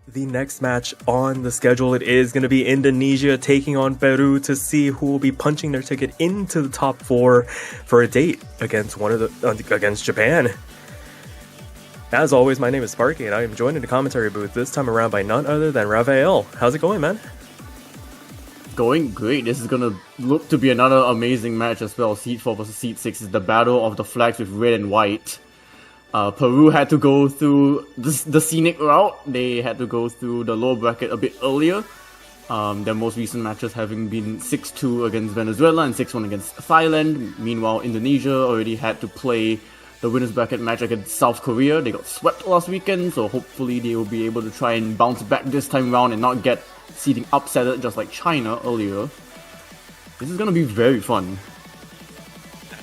The next match on the schedule, it is going to be Indonesia taking on Peru to see who will be punching their ticket into the top four for a date against against Japan. As always, my name is Sparky, and I am joined in the commentary booth this time around by none other than Rafael. How's it going, man? Going great. This is gonna look to be another amazing match as well. Seed 4 versus Seed 6 is the battle of the flags with red and white. Peru had to go through the scenic route. They had to go through the lower bracket a bit earlier. Their most recent matches having been 6-2 against Venezuela and 6-1 against Thailand. Meanwhile, Indonesia already had to play the winners bracket match against South Korea. They got swept last weekend, so hopefully they will be able to try and bounce back this time round and not get seeding upsetted just like China earlier. This is gonna be very fun.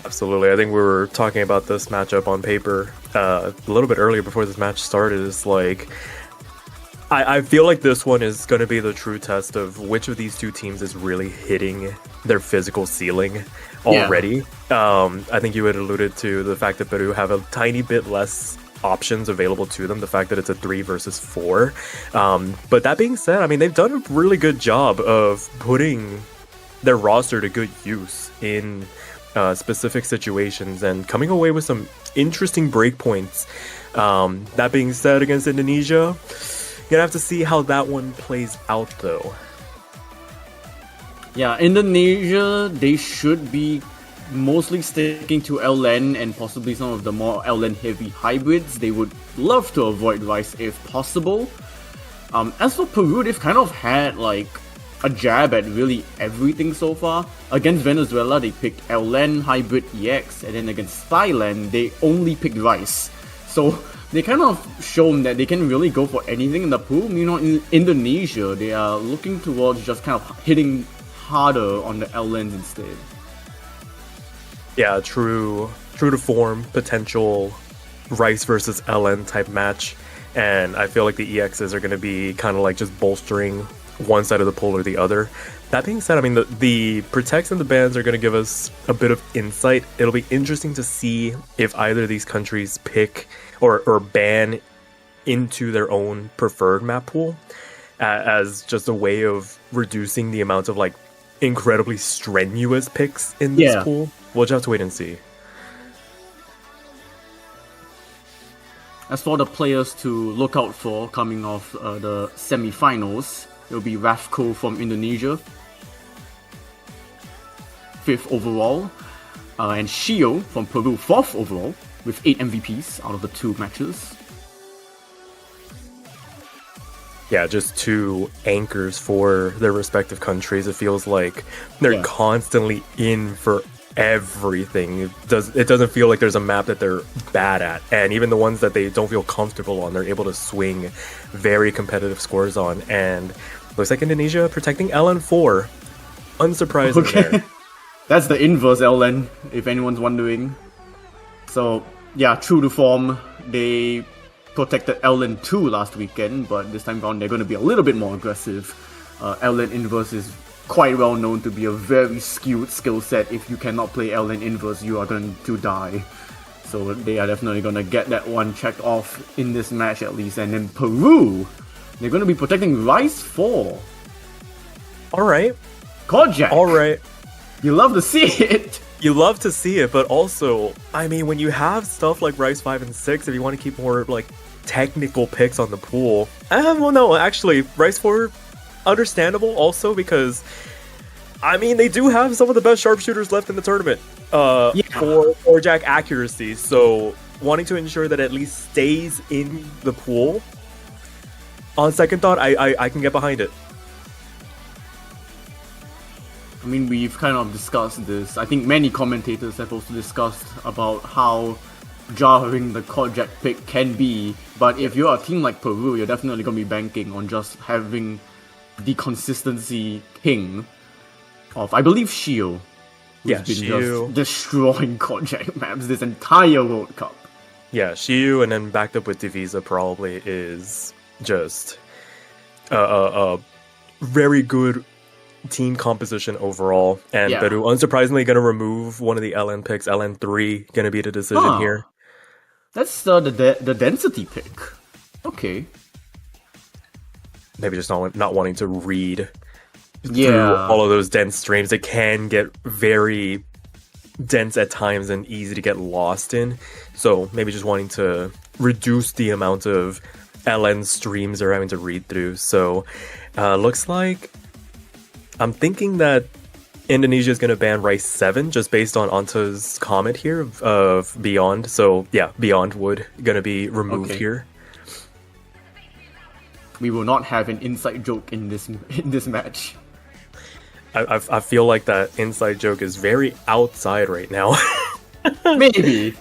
Absolutely. I think we were talking about this matchup on paper a little bit earlier before this match started. It's like, I feel like this one is going to be the true test of which of these two teams is really hitting their physical ceiling already. Yeah. I think you had alluded to the fact that Peru have a tiny bit less options available to them, the fact that it's a 3 versus 4. But that being said, I mean, they've done a really good job of putting their roster to good use in specific situations and coming away with some interesting breakpoints. That being said, against Indonesia, you're gonna have to see how that one plays out, though. Yeah, Indonesia, they should be mostly sticking to LN and possibly some of the more LN heavy hybrids. They would love to avoid Rice if possible. As for Peru, they've kind of had like a jab at really everything so far. Against Venezuela, they picked LN, Hybrid, EX, and then against Thailand, they only picked Rice. So they kind of shown that they can really go for anything in the pool. You know, in Indonesia, they are looking towards just kind of hitting harder on the LNs instead. Yeah, true to form, potential Rice versus LN type match. And I feel like the EXs are going to be kind of like just bolstering one side of the pool or the other. That being said, I mean, the protects and the bans are going to give us a bit of insight. It'll be interesting to see if either of these countries pick or ban into their own preferred map pool as just a way of reducing the amount of like incredibly strenuous picks in this pool. We'll just have to wait and see. As for the players to look out for coming off the semi-finals, it'll be Rafko from Indonesia, 5th overall, and Shio from Peru, 4th overall, with 8 MVPs out of the 2 matches. Yeah, just 2 anchors for their respective countries. It feels like they're constantly in for everything. It doesn't feel like there's a map that they're bad at, and even the ones that they don't feel comfortable on, they're able to swing very competitive scores on. And looks like Indonesia protecting LN4. Unsurprising there. That's the inverse LN, if anyone's wondering. So, yeah, true to form, they protected LN2 last weekend, but this time around they're going to be a little bit more aggressive. LN inverse is quite well known to be a very skewed skill set. If you cannot play LN inverse, you are going to die. So they are definitely going to get that one checked off in this match at least. And then Peru, they're going to be protecting Rice 4. Alright. Kojak. Alright. You love to see it. You love to see it, but also, I mean, when you have stuff like Rice 5 and 6, if you want to keep more like technical picks on the pool, well, no, actually, Rice 4, understandable also because, I mean, they do have some of the best sharpshooters left in the tournament for Jack accuracy, so wanting to ensure that at least stays in the pool, on second thought, I can get behind it. I mean, we've kind of discussed this. I think many commentators have also discussed about how jarring the Kojak pick can be, but if you're a team like Peru, you're definitely going to be banking on just having the consistency king of, I believe, Shio, who's been just destroying Kojak maps this entire World Cup. Yeah, Shiyu and then backed up with Divisa probably is just a very good team composition overall. And Peru, unsurprisingly, going to remove one of the LN picks. LN3 going to be the decision here. That's the density pick. Okay. maybe just not wanting to read through Yeah. all of those dense streams. It can get very dense at times and easy to get lost in. So maybe just wanting to reduce the amount of LN streams they're having to read through. So looks like I'm thinking that Indonesia is going to ban Rice 7 just based on Anta's comment here of Beyond. So yeah, Beyond would going to be removed here. We will not have an inside joke in this match. I feel like that inside joke is very outside right now. Maybe.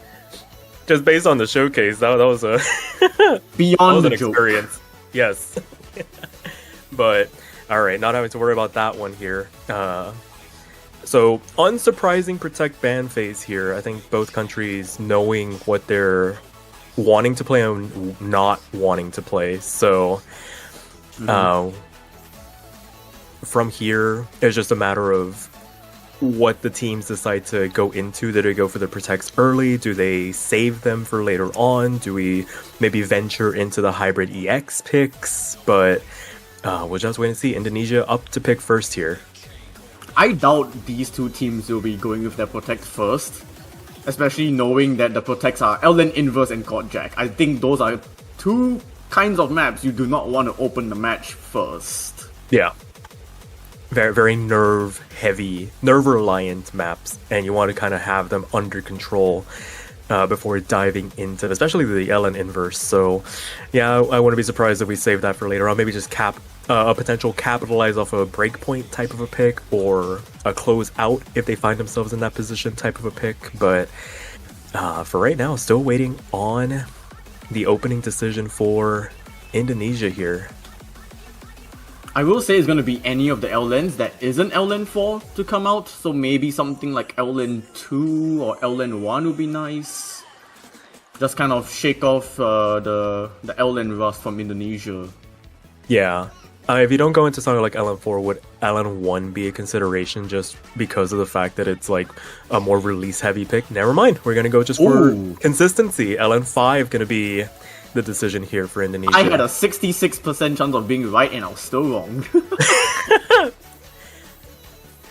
Just based on the showcase, that was a Beyond the joke. Experience. Yes. But alright, not having to worry about that one here. So unsurprising protect ban phase here. I think both countries knowing what they're wanting to play and not wanting to play. So from here, it's just a matter of what the teams decide to go into. Do they go for the protects early? Do they save them for later on? Do we maybe venture into the hybrid EX picks? But we'll just wait and see. Indonesia up to pick first here. I doubt these two teams will be going with their protect first, especially knowing that the protects are LN Inverse and God Jack. I think those are two kinds of maps you do not want to open the match first. Yeah. Very, very nerve-heavy, nerve-reliant maps, and you want to kind of have them under control before diving into, especially the LN Inverse. So, yeah, I wouldn't be surprised if we save that for later on. Maybe just cap a potential capitalize off a breakpoint type of a pick, or a close out if they find themselves in that position type of a pick. But for right now, still waiting on the opening decision for Indonesia here. I will say it's going to be any of the LNs that isn't LN4 to come out, so maybe something like LN2 or LN1 would be nice. Just kind of shake off the LN rust from Indonesia. Yeah. If you don't go into something like LN4, would LN1 be a consideration just because of the fact that it's like a more release-heavy pick? Never mind. We're going to go just for consistency. LN5 going to be the decision here for Indonesia. I had a 66% chance of being right and I was still wrong.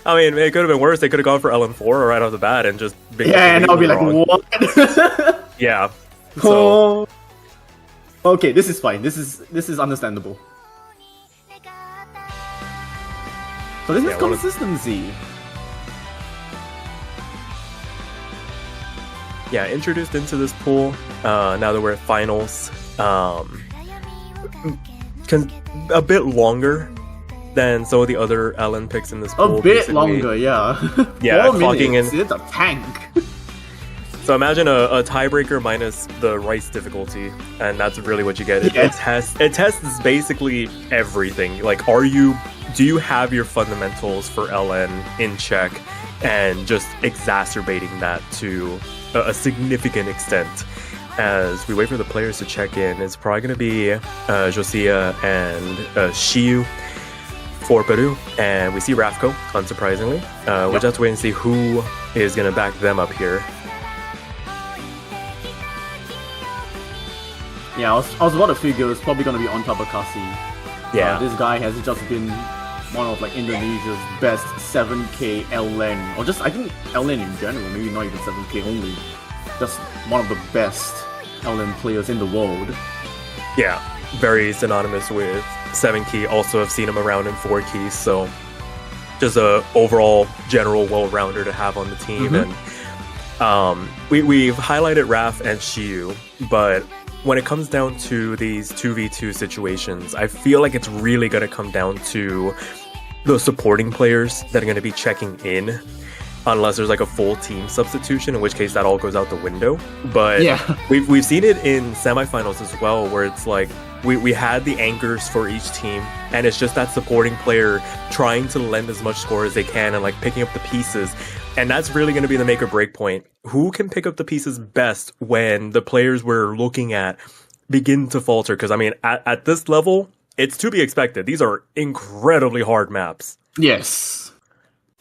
I mean, it could have been worse. They could have gone for LN4 right off the bat and just been and I'll be like, wrong. what? Yeah. So, okay, this is fine. This is understandable. So this is consistency. Yeah, introduced into this pool. Now that we're at finals, a bit longer than some of the other LN picks in this pool. A bit longer, yeah. Yeah, 4 clocking minutes. in. It's a tank. So imagine a tiebreaker minus the Rice difficulty, and that's really what you get. It tests basically everything. Like, do you have your fundamentals for LN in check, and just exacerbating that to a significant extent. As we wait for the players to check in, it's probably going to be Josia and Shiyu for Peru, and we see Rafko, unsurprisingly. We'll just have to wait and see who is going to back them up here. Yeah, I was about to figure it's probably going to be on Tabakasi. Yeah. This guy has just been one of like Indonesia's best 7k LN, or just I think LN in general, maybe not even 7k only. Just one of the best LN players in the world. Yeah, very synonymous with 7 key. Also have seen him around in 4 keys, so just a overall general well-rounder to have on the team. And we've highlighted Raf and Shiyu, but when it comes down to these 2v2 situations, I feel like it's really going to come down to the supporting players that are going to be checking in, unless there's like a full team substitution, in which case that all goes out the window. But we've seen it in semifinals as well, where it's like we had the anchors for each team, and it's just that supporting player trying to lend as much score as they can and like picking up the pieces. And that's really going to be the make or break point. Who can pick up the pieces best when the players we're looking at begin to falter? Because I mean, at this level, it's to be expected. These are incredibly hard maps. Yes.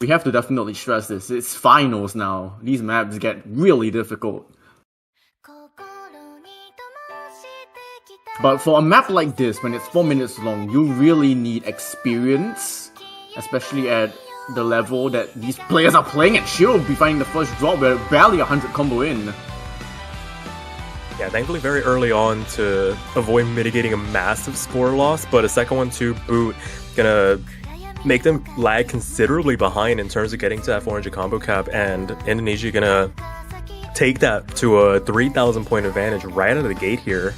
We have to definitely stress this. It's finals now. These maps get really difficult. But for a map like this, when it's 4 minutes long, you really need experience, especially at the level that these players are playing at. She'll be finding the first drop, we're barely 100 combo in. Yeah, thankfully very early on to avoid mitigating a massive score loss, but a second one to boot gonna make them lag considerably behind in terms of getting to that 400 combo cap, and Indonesia gonna take that to a 3,000 point advantage right out of the gate here.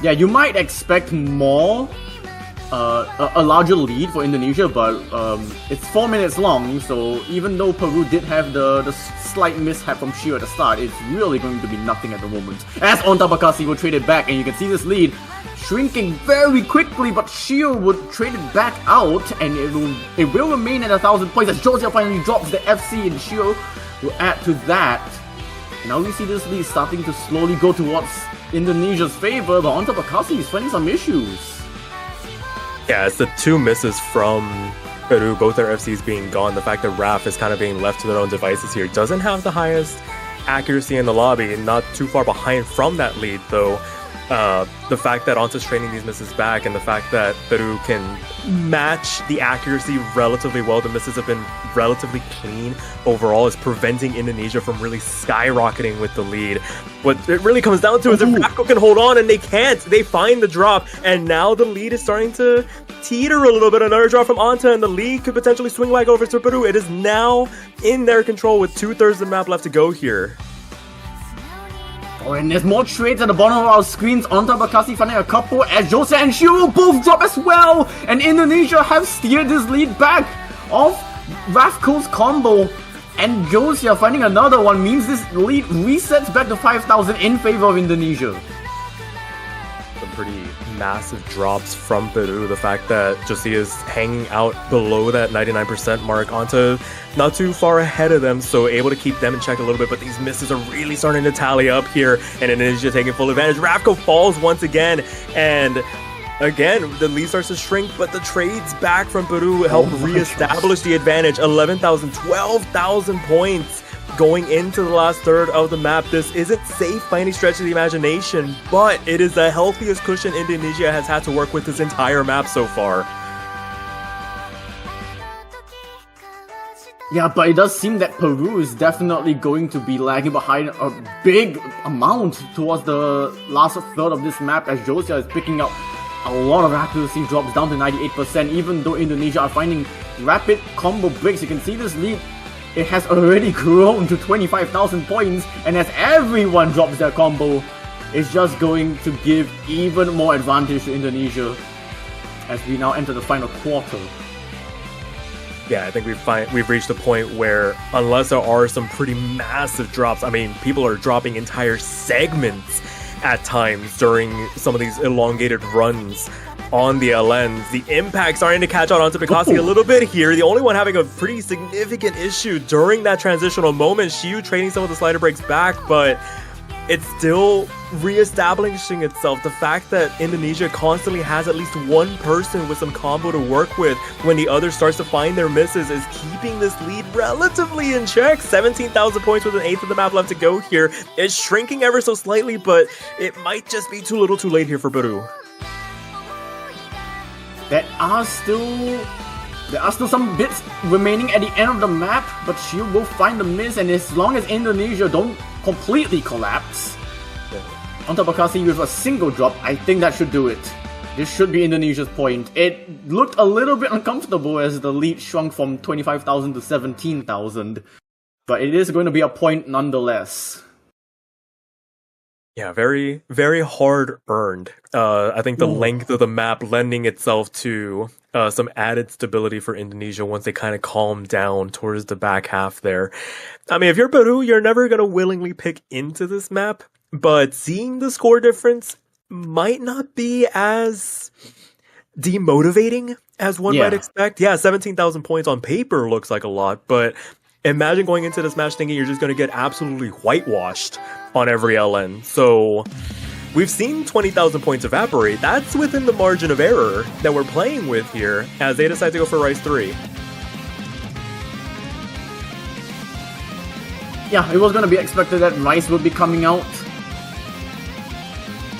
Yeah, you might expect more, a larger lead for Indonesia, but it's 4 minutes long, so even though Peru did have the slight mishap from Shio at the start, it's really going to be nothing at the moment. As Onta Bakassi will trade it back, and you can see this lead shrinking very quickly, but Shio would trade it back out, and it will remain at 1,000 points as Josia finally drops the FC, and Shio will add to that. Now we see this lead starting to slowly go towards Indonesia's favor, but Onta Bakassi is finding some issues. Yeah, it's the two misses from Peru, both their FCs being gone. The fact that Raf is kind of being left to their own devices here. Doesn't have the highest accuracy in the lobby, not too far behind from that lead though. The fact that Onta's trading these misses back, and the fact that Peru can match the accuracy relatively well, the misses have been relatively clean overall, is preventing Indonesia from really skyrocketing with the lead. What it really comes down to is if Rafko can hold on, and they can't. They find the drop, and now the lead is starting to teeter a little bit. Another drop from Onta, and the lead could potentially swing back over to Peru. It is now in their control with 2/3 of the map left to go here. Oh, and there's more trades at the bottom of our screens. Onta Bakassi finding a couple as Josia and Shiro both drop as well. And Indonesia have steered this lead back off Rafko's combo. And Josia finding another one means this lead resets back to 5,000 in favor of Indonesia. Some pretty massive drops from Peru. The fact that Josia is hanging out below that 99% mark, onto not too far ahead of them, so able to keep them in check a little bit, but these misses are really starting to tally up here, and Indonesia taking full advantage. Rafko falls once again, and again, the lead starts to shrink, but the trades back from Peru help reestablish the advantage. 11,000, 12,000 points going into the last third of the map. This isn't safe by any stretch of the imagination, but it is the healthiest cushion Indonesia has had to work with this entire map so far. Yeah, but it does seem that Peru is definitely going to be lagging behind a big amount towards the last third of this map, as Josia is picking up a lot of accuracy drops down to 98%, even though Indonesia are finding rapid combo breaks. You can see this lead, it has already grown to 25,000 points, and as everyone drops their combo, it's just going to give even more advantage to Indonesia as we now enter the final quarter. Yeah, I think we've reached a point where, unless there are some pretty massive drops, I mean, people are dropping entire segments at times during some of these elongated runs on the LNs. The impact starting to catch on onto Bakassi a little bit here. The only one having a pretty significant issue during that transitional moment. Shiyu trading some of the slider breaks back, but it's still re-establishing itself. The fact that Indonesia constantly has at least one person with some combo to work with when the other starts to find their misses is keeping this lead relatively in check. 17,000 points with an eighth of the map left to go here. It's shrinking ever so slightly, but it might just be too little too late here for Peru. There are still some bits remaining at the end of the map, but she will find the miss, and as long as Indonesia don't completely collapse, Onta Bakassi with a single drop, I think that should do it. This should be Indonesia's point. It looked a little bit uncomfortable as the lead shrunk from 25,000 to 17,000, but it is going to be a point nonetheless. Yeah, very, very hard earned. I think the length of the map lending itself to some added stability for Indonesia once they kind of calm down towards the back half there. I mean, if you're Peru, you're never going to willingly pick into this map, but seeing the score difference might not be as demotivating as one might expect. Yeah, 17,000 points on paper looks like a lot, but imagine going into this match thinking you're just going to get absolutely whitewashed on every LN. So we've seen 20,000 points evaporate. That's within the margin of error that we're playing with here as they decide to go for Rice 3. Yeah, it was going to be expected that Rice would be coming out.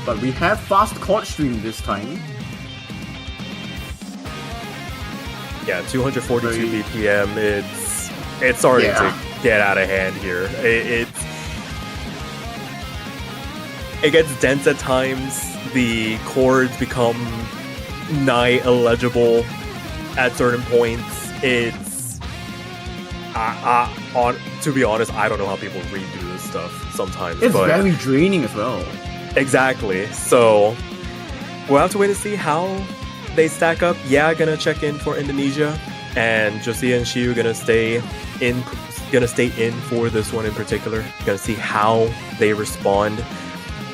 but we have fast court stream this time. Yeah, 242 BPM. It's starting to get out of hand here. It gets dense at times. The chords become nigh illegible at certain points. It's to be honest, I don't know how people redo this stuff sometimes. It's very draining as well. Exactly. So we'll have to wait and see how they stack up. Yeah, gonna check in for Indonesia, and Josia and Shiu gonna stay in for this one in particular. Gonna see how they respond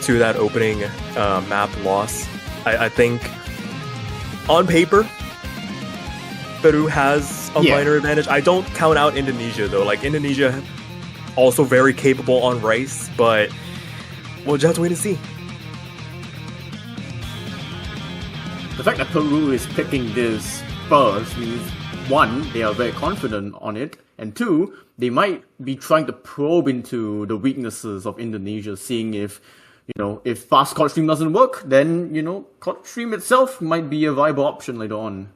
to that opening map loss. I think on paper Peru has a minor advantage. I don't count out Indonesia though. Like, Indonesia also very capable on Rice, but we'll just have to wait and see. The fact that Peru is picking this first means, one, they are very confident on it, and two, they might be trying to probe into the weaknesses of Indonesia, seeing if fast court stream doesn't work, then, court stream itself might be a viable option later on.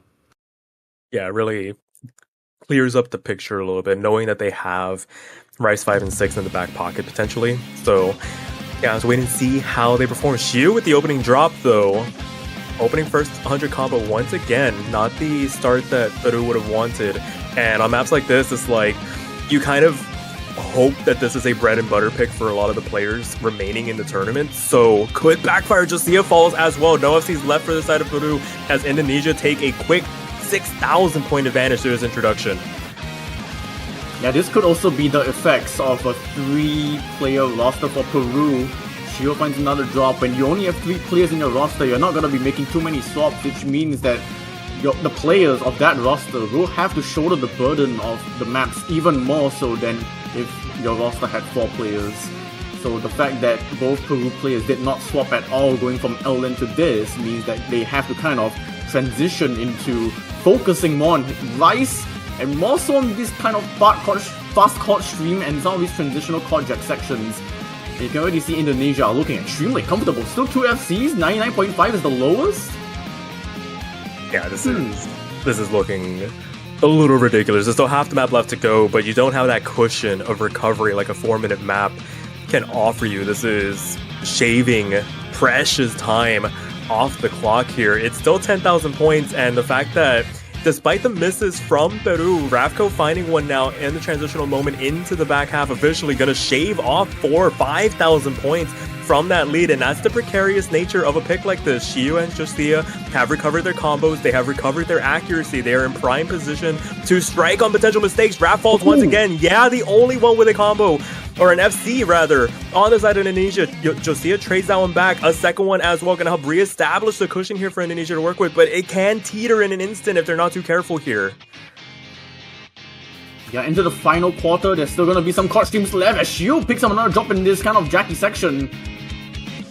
Yeah, it really clears up the picture a little bit, knowing that they have Rice 5 and 6 in the back pocket potentially. So, yeah, let's wait and see how they perform. Shiu with the opening drop, though. Opening first 100 combo once again, not the start that Peru would have wanted. And on maps like this, it's like, you kind of hope that this is a bread and butter pick for a lot of the players remaining in the tournament. So could backfire. Josia falls as well. No FC's left for the side of Peru as Indonesia take a quick 6,000 point advantage to his introduction. Yeah, this could also be the effects of a 3-player roster for Peru. Shiu finds another drop. When you only have 3 players in your roster, you're not going to be making too many swaps, which means that the players of that roster will have to shoulder the burden of the maps even more so than if your roster had 4 players. So the fact that both Peru players did not swap at all going from LN to this means that they have to kind of transition into focusing more on Rice and more so on this kind of fast court stream and some of these transitional court jack sections. And you can already see Indonesia are looking extremely comfortable. Still 2 FCs, 99.5 is the lowest. Yeah, this is looking a little ridiculous. There's still half the map left to go, but you don't have that cushion of recovery like a 4-minute map can offer you. This is shaving precious time off the clock here. It's still 10,000 points, and the fact that despite the misses from Peru, Ravco finding one now in the transitional moment into the back half, officially gonna shave off 4,000 or 5,000 points from that lead, and that's the precarious nature of a pick like this. Shiu and Josia have recovered their combos, they have recovered their accuracy, they are in prime position to strike on potential mistakes. Rav falls once again, yeah, the only one with a combo, or an FC rather, on the side of Indonesia. Josia trades that one back, a second one as well, gonna help re-establish the cushion here for Indonesia to work with, but it can teeter in an instant if they're not too careful here. Yeah, into the final quarter, there's still gonna be some court streams left as Shiu picks up another drop in this kind of jacky section,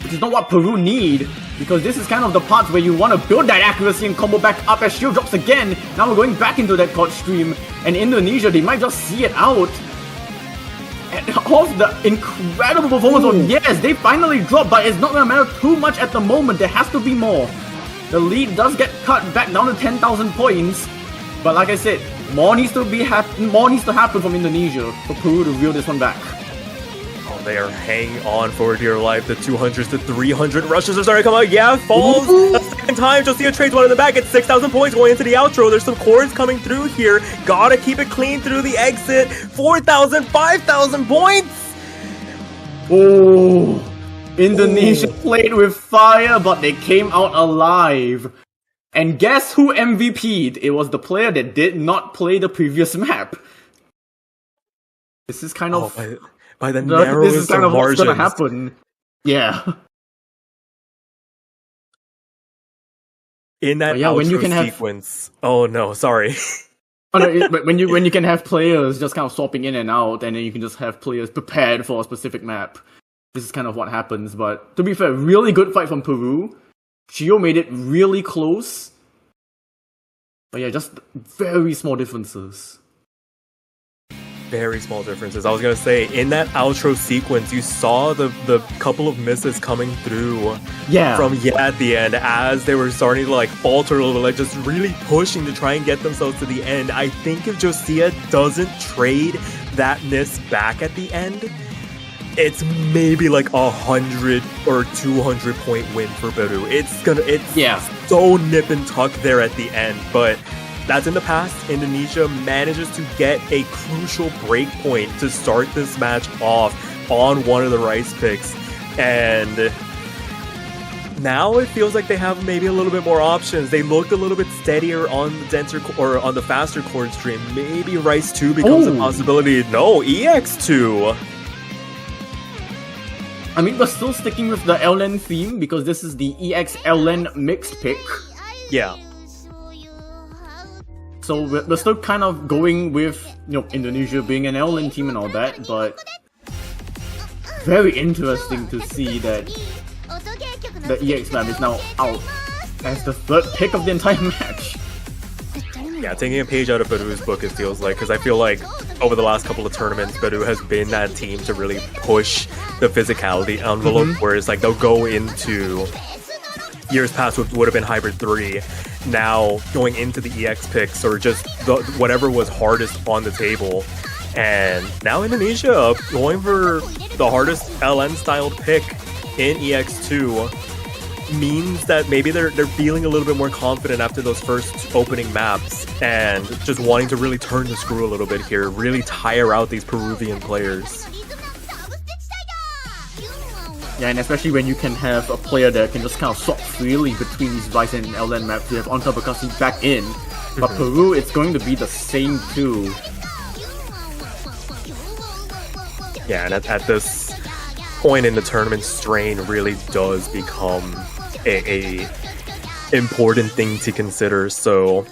which is not what Peru need, because this is kind of the parts where you want to build that accuracy and combo back up as Shiu drops again. Now we're going back into that court stream, and Indonesia, they might just see it out. And off the incredible performance on Yes, they finally dropped, but it's not gonna matter too much at the moment. There has to be more. The lead does get cut back down to 10,000 points, but like I said, more needs to happen from Indonesia for Peru to reel this one back. Oh, they are hanging on for dear life. The 200s to 300 rushes are starting to come out. Yeah, falls a second time. Josia trades one in the back. It's 6,000 points going into the outro. There's some chords coming through here. Gotta keep it clean through the exit. 4,000, 5,000 points. Oh, Indonesia played with fire, but they came out alive. And guess who MVP'd? It was the player that did not play the previous map. This is kind of by the narrowest this is kind of margins. What's gonna happen. Yeah. In that when you can sequence. Oh no, sorry. Oh, no, when you can have players just kind of swapping in and out, and then you can just have players prepared for a specific map. This is kind of what happens. But to be fair, really good fight from Peru. Shiu made it really close. But yeah, just very small differences. very small differences. I was gonna say, in that outro sequence, you saw the couple of misses coming through from at the end as they were starting to like falter a little, like just really pushing to try and get themselves to the end. I think if Josiah doesn't trade that miss back at the end, it's maybe like 100 or 200 point win for Peru. It's so nip and tuck there at the end, but that's in the past. Indonesia manages to get a crucial break point to start this match off on one of the rice picks, and now it feels like they have maybe a little bit more options. They looked a little bit steadier on the denser or on the faster chord stream. Maybe Rice 2 becomes a possibility. No, EX2. I mean, we're still sticking with the LN theme because this is the EX LN mixed pick. Yeah. So we're still kind of going with, Indonesia being an LN team and all that, but very interesting to see that the EX map is now out as the third pick of the entire match. Yeah, taking a page out of Peru's book, it feels like, because I feel like over the last couple of tournaments, Peru has been that team to really push the physicality envelope, where it's like they'll go into years past would have been Hybrid 3, now going into the EX picks or just whatever was hardest on the table. And now Indonesia going for the hardest LN styled pick in EX2 means that maybe they're feeling a little bit more confident after those first opening maps and just wanting to really turn the screw a little bit here, really tire out these Peruvian players. Yeah, and especially when you can have a player that can just kind of swap freely between these Rice and LN maps. You have Onta Bekasi back in, but Peru, it's going to be the same too. Yeah, and at this point in the tournament, strain really does become a important thing to consider. So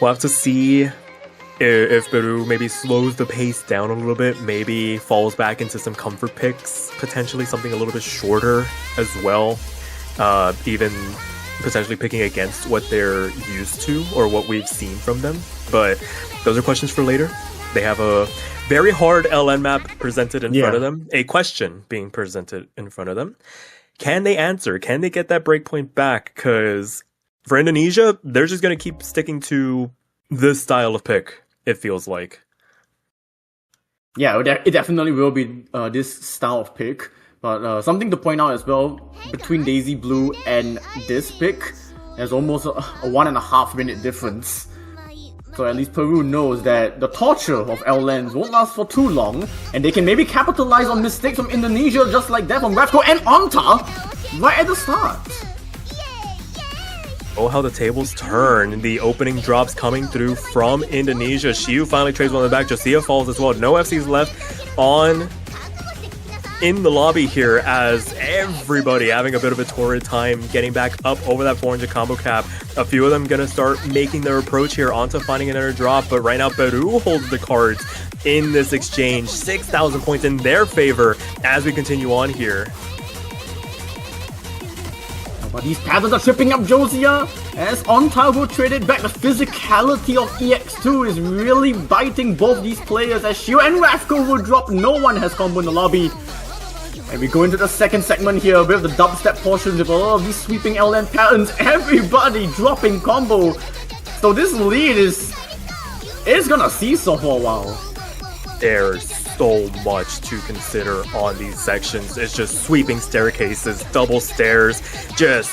we'll have to see if Peru maybe slows the pace down a little bit, maybe falls back into some comfort picks, potentially something a little bit shorter as well, even potentially picking against what they're used to or what we've seen from them. But those are questions for later. They have a very hard LN map presented in front of them, a question being presented in front of them. Can they answer? Can they get that breakpoint back? Because for Indonesia, they're just going to keep sticking to this style of pick, it feels like. Yeah, it definitely will be this style of pick. But something to point out as well, between Daisy Blue and this pick, there's almost a 1.5 minute difference. So at least Peru knows that the torture of LNs won't last for too long, and they can maybe capitalize on mistakes from Indonesia just like that from Rafko and Onta right at the start. Oh, how the tables turn. The opening drops coming through from Indonesia. Shiu finally trades one in the back. Josiah falls as well. No FCs left in the lobby here as everybody having a bit of a torrid time getting back up over that 400 combo cap. A few of them gonna start making their approach here onto finding another drop, but right now Peru holds the cards in this exchange. 6,000 points in their favor as we continue on here. But these patterns are tripping up Josiah as Onta will trade it back. The physicality of EX2 is really biting both these players as Shio and Rafko will drop. No one has combo in the lobby. And we go into the second segment here with the dubstep portions with all of these sweeping LN patterns. Everybody dropping combo. So this lead is gonna seesaw for a while. There's so much to consider on these sections. It's just sweeping staircases, double stairs, just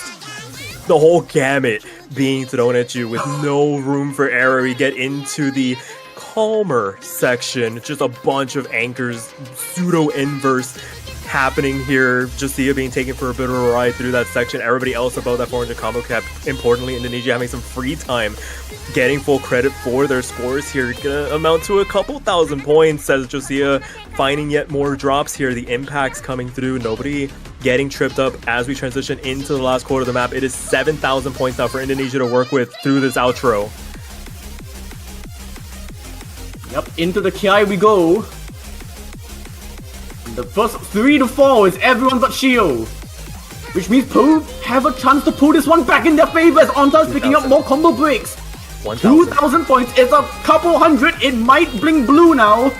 the whole gamut being thrown at you with no room for error. We get into the calmer section, just a bunch of anchors, pseudo inverse happening here. Josiah being taken for a bit of a ride through that section. Everybody else above that 400 combo cap. Importantly, Indonesia having some free time, getting full credit for their scores here. Gonna amount to a couple thousand points as Josiah finding yet more drops here. The impacts coming through. Nobody getting tripped up as we transition into the last quarter of the map. It is 7,000 points now for Indonesia to work with through this outro. Yep, into the Ki we go. The first 3 to 4 is everyone but Shio, which means Peru have a chance to pull this one back in their favor as Onta is picking up more combo breaks. 2,000 points is a couple hundred. It might blink blue now.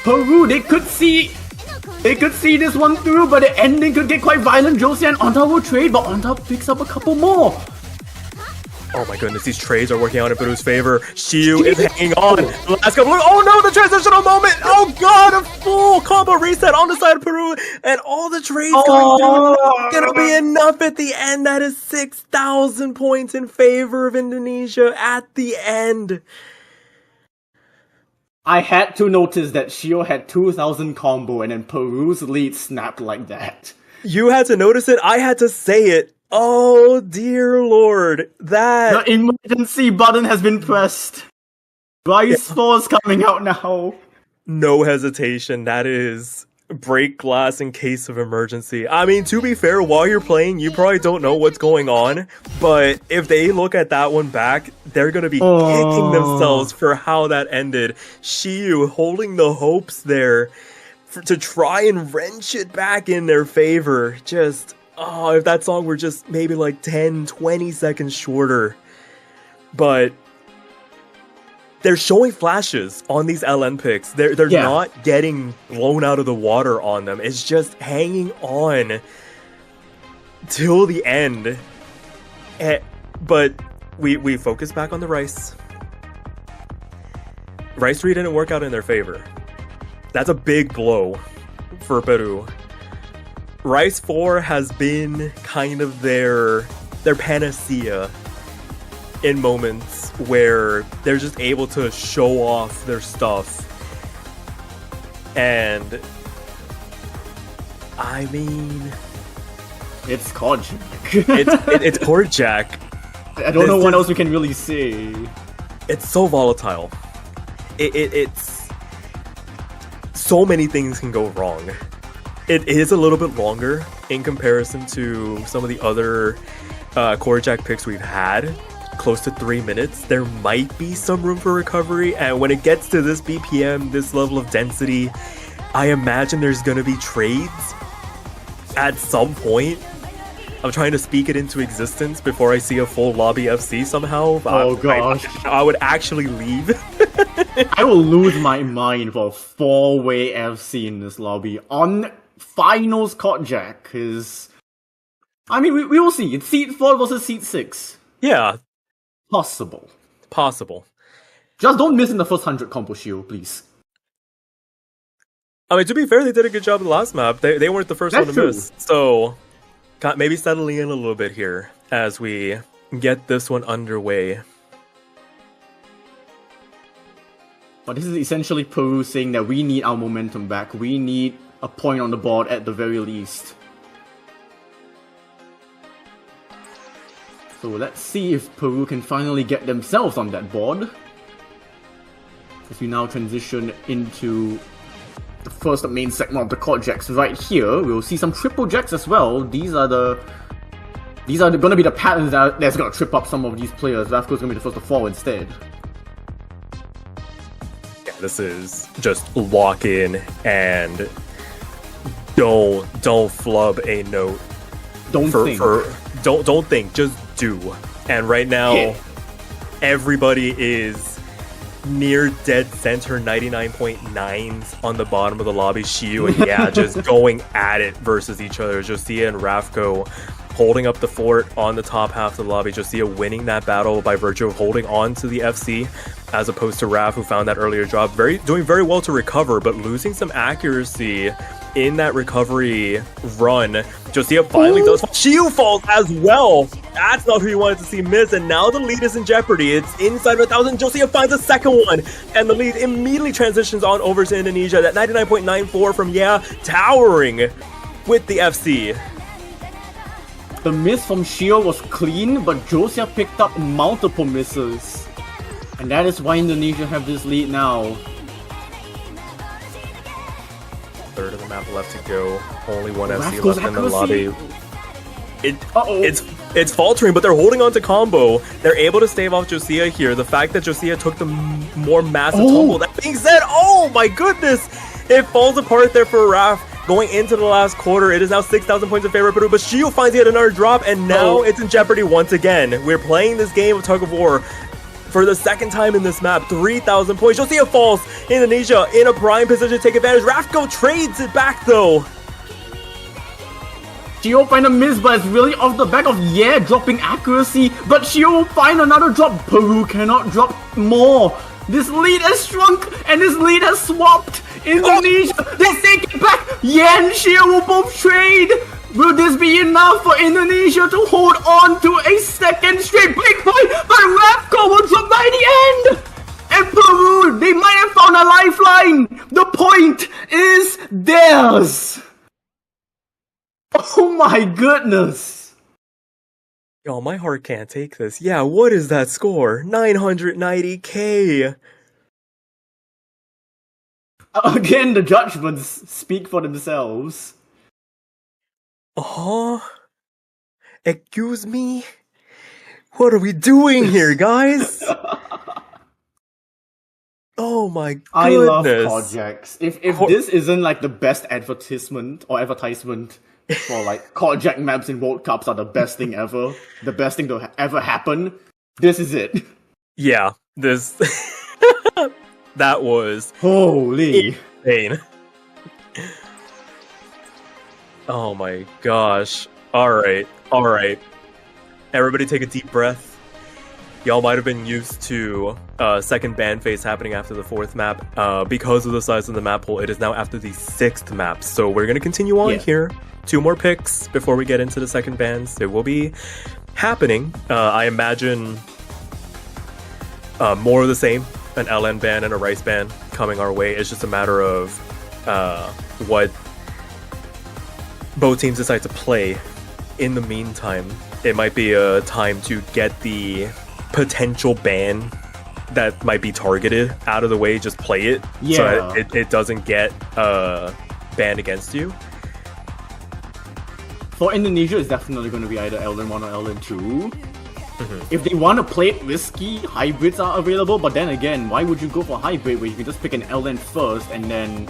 Peru, they could see this one through, but the ending could get quite violent. Josie and Onta will trade, but Onta picks up a couple more. Oh my goodness, these trades are working out in Peru's favor. Shiu is hanging on. The last couple. Oh no, the transitional moment. Oh god, a full combo reset on the side of Peru, and all the trades coming through. Gonna be enough at the end. That is 6,000 points in favor of Indonesia at the end. I had to notice that Shio had 2,000 combo, and then Peru's lead snapped like that. You had to notice it. I had to say it. Oh dear lord, that the emergency button has been pressed. Rice Force coming out now. No hesitation. That is break glass in case of emergency. I mean, to be fair, while you're playing, you probably don't know what's going on, but if they look at that one back, they're gonna be kicking themselves for how that ended. Shiu holding the hopes there to try and wrench it back in their favor. Just if that song were just maybe like 10, 20 seconds shorter. But they're showing flashes on these LN picks. They're not getting blown out of the water on them. It's just hanging on till the end. But we focus back on the Rice. Rice 3 didn't work out in their favor. That's a big blow for Peru. Rice 4 has been kind of their panacea in moments where they're just able to show off their stuff. And I mean, it's Kojak. it's Kojak. I don't know what else we can really say. It's so volatile. It's so many things can go wrong. It is a little bit longer in comparison to some of the other Kojak picks we've had. Close to 3 minutes. There might be some room for recovery, and when it gets to this BPM, this level of density, I imagine there's gonna be trades at some point. I'm trying to speak it into existence before I see a full lobby FC somehow. Oh gosh. I would actually leave. I will lose my mind for a 4-way FC in this lobby on finals Kojak, because I mean, we will see. It's seat 4 versus seat 6. Yeah. Possible. Just don't miss in the first 100 combo shield, please. I mean, to be fair, they did a good job in the last map. They weren't the first one to miss. So, maybe settling in a little bit here as we get this one underway. But this is essentially Peru saying that we need our momentum back. We need a point on the board at the very least. So let's see if Peru can finally get themselves on that board. As we now transition into the first main segment of the Court Jacks right here, we'll see some triple jacks as well. These are going to be the patterns that's going to trip up some of these players. Ravco's going to be the first to fall instead. Yeah, this is just lock in and don't flub a note. Don't think, just do. And right now, everybody is near dead center 99.9s on the bottom of the lobby. Shiu and just going at it versus each other. Josia and Ravco holding up the fort on the top half of the lobby. Josia winning that battle by virtue of holding on to the FC, as opposed to Rav, who found that earlier drop. Doing very well to recover, but losing some accuracy in that recovery run. Josia finally does fall. Shiu falls as well. That's not who you wanted to see miss, and now the lead is in jeopardy. It's inside of 1,000. Josia finds a second one, and the lead immediately transitions on over to Indonesia. That 99.94 from towering with the FC. The miss from Shio was clean, but Josia picked up multiple misses. And that is why Indonesia have this lead now. Third of the map left to go. Only one FC left in the lobby. It's faltering, but they're holding on to combo. They're able to stave off Josia here. The fact that Josia took the more massive tumble. That being said, oh my goodness! It falls apart there for Raf. Going into the last quarter, it is now 6,000 points in favor of Peru, but Shio finds yet another drop, and now it's in jeopardy once again. We're playing this game of tug of war. for the second time in this map. 3,000 points. Josiah falls. Indonesia in a prime position to take advantage. Rafko trades it back though. Shio find a miss, but it's really off the back of dropping accuracy. But Shio will find another drop. Peru cannot drop more. This lead has shrunk and this lead has swapped. Indonesia, they take it back. And Shio will both trade. Will this be enough for Indonesia to hold on to a second straight big point? But Rafko will drop by the end. And Peru, they might have found a lifeline. The point is theirs. Oh my goodness! Yo, my heart can't take this. Yeah, what is that score? 990k! Again, the judgments speak for themselves. Excuse me? What are we doing here, guys? Oh my goodness. I love Kojaks. If this isn't like the best advertisement for like Kojak maps in World Cups are the best thing ever, the best thing to ever happen, this is it. Yeah, this... that was... holy... insane. Oh my gosh. Alright. Everybody take a deep breath. Y'all might have been used to second ban phase happening after the 4th map. Because of the size of the map pool, it is now after the 6th map. So we're going to continue on here. 2 more picks before we get into the second bans. It will be happening. I imagine more of the same. An LN ban and a Rice ban coming our way. It's just a matter of what both teams decide to play. In the meantime, it might be a time to get the potential ban that might be targeted out of the way. Just play it so it doesn't get banned against you. For Indonesia, it's definitely going to be either LN1 or LN2. If they want to play it risky, hybrids are available, but then again, why would you go for hybrid where you can just pick an LN first and then,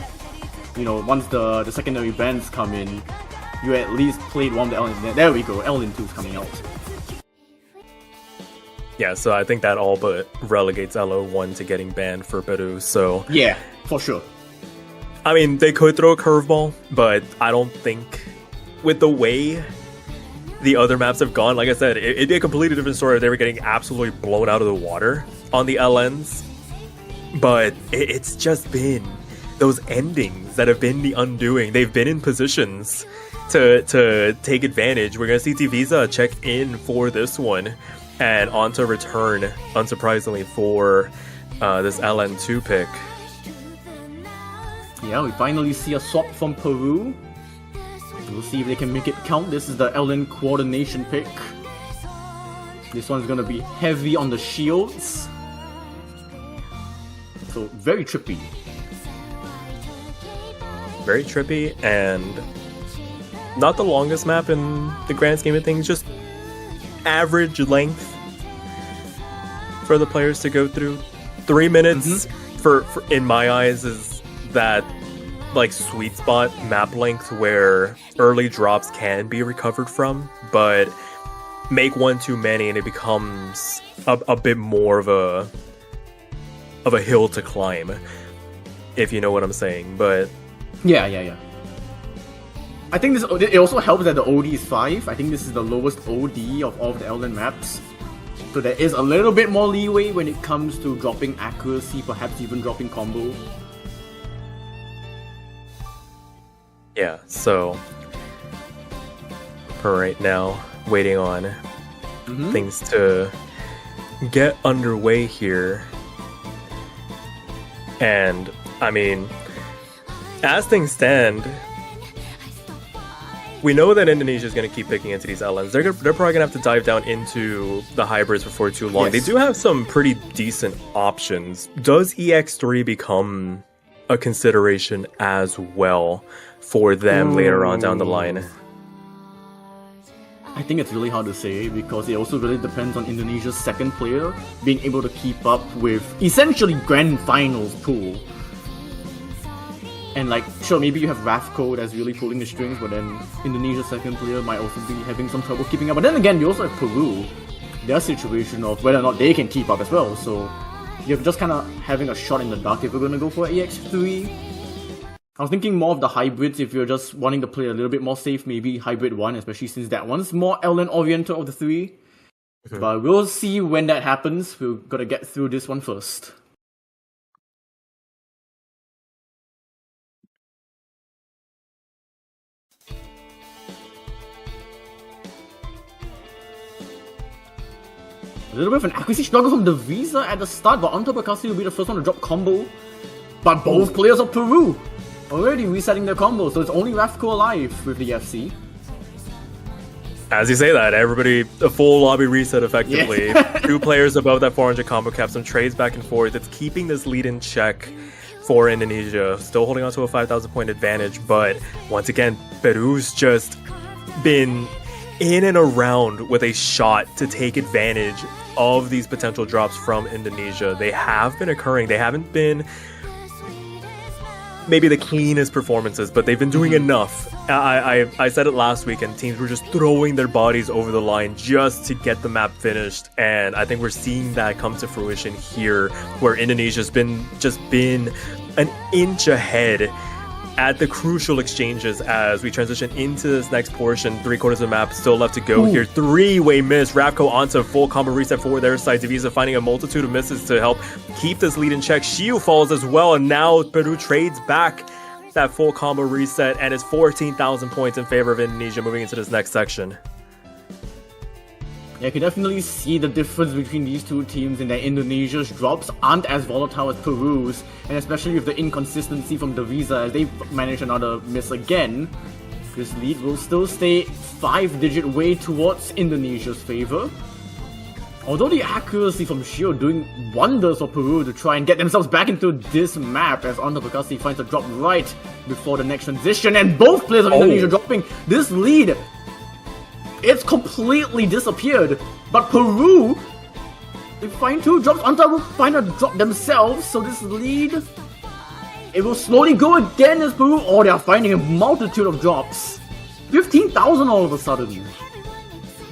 you know, once the secondary bans come in, you at least played one of the LN. There we go, LN2 is coming out. Yeah, so I think that all but relegates LO1 to getting banned for Peru, so... yeah, for sure. I mean, they could throw a curveball, but I don't think... with the way the other maps have gone, like I said, it'd be a completely different story if they were getting absolutely blown out of the water on the LNs. But it's just been those endings that have been the undoing. They've been in positions to take advantage. We're going to see T Visa check in for this one. And on to return, unsurprisingly, for this LN2 pick. Yeah, we finally see a swap from Peru. We'll see if they can make it count. This is the LN coordination pick. This one's gonna be heavy on the shields. So, very trippy. Very trippy, and not the longest map in the grand scheme of things, just average length for the players to go through. 3 minutes, for in my eyes, is that like sweet spot map length where early drops can be recovered from, but make one too many and it becomes a bit more of a hill to climb, if you know what I'm saying. But yeah. I think it also helps that the OD is 5. I think this is the lowest OD of all of the LN maps. So there is a little bit more leeway when it comes to dropping accuracy, perhaps even dropping combo. Yeah, so for right now, waiting on things to get underway here. And, I mean, as things stand, we know that Indonesia is going to keep picking into these LNs. They're probably going to have to dive down into the hybrids before too long. Yes. They do have some pretty decent options. Does EX3 become a consideration as well for them later on down the line? I think it's really hard to say because it also really depends on Indonesia's second player being able to keep up with essentially grand finals pool. And like, sure, maybe you have Rafko that's really pulling the strings, but then Indonesia's second player might also be having some trouble keeping up. But then again, you also have Peru their situation of whether or not they can keep up as well. So you're just kind of having a shot in the dark if we're going to go for EX3. I was thinking more of the hybrids if you're just wanting to play a little bit more safe, maybe hybrid 1, especially since that one's more LN oriented of the three. But we'll see when that happens. We're gonna get through this one first. A little bit of an accuracy struggle from Devisa at the start, but onto Bakassi will be the first one to drop combo. But both players of Peru already resetting their combo, so it's only Rafko alive with the FC. As you say that, everybody, a full lobby reset effectively. Yeah. 2 players above that 400 combo cap, some trades back and forth. It's keeping this lead in check for Indonesia. Still holding on to a 5,000 point advantage, but once again, Peru's just been in and around with a shot to take advantage of these potential drops from Indonesia. They have been occurring. They haven't been maybe the cleanest performances, but they've been doing enough. I said it last week, and teams were just throwing their bodies over the line just to get the map finished, and I think we're seeing that come to fruition here, where Indonesia's been an inch ahead at the crucial exchanges as we transition into this next portion. 3/4 of the map still left to go here. 3-way miss. Ravco onto full combo reset for their side. Devisa finding a multitude of misses to help keep this lead in check. Shiu falls as well, and now Peru trades back that full combo reset, and it's 14,000 points in favor of Indonesia moving into this next section. Yeah, you can definitely see the difference between these two teams in that Indonesia's drops aren't as volatile as Peru's, and especially with the inconsistency from Devisa as they manage another miss again. This lead will still stay 5-digit way towards Indonesia's favor. Although the accuracy from Shio doing wonders for Peru to try and get themselves back into this map, as Onda Percassi finds a drop right before the next transition, and both players of Indonesia dropping this lead. It's completely disappeared, but Peru, they find 2 drops, Anta will find a drop themselves, so this lead, it will slowly go again as Peru, they are finding a multitude of drops. 15,000 all of a sudden.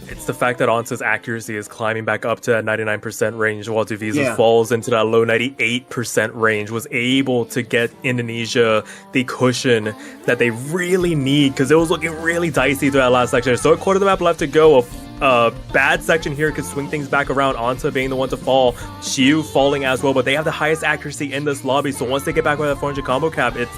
It's the fact that Anta's accuracy is climbing back up to that 99% range, while Devisa falls into that low 98% range, was able to get Indonesia the cushion that they really need, because it was looking really dicey through that last section. So 1/4 of the map left to go. A bad section here could swing things back around. Anta being the one to fall, Shiu falling as well, but they have the highest accuracy in this lobby, so once they get back with that 400 combo cap, it's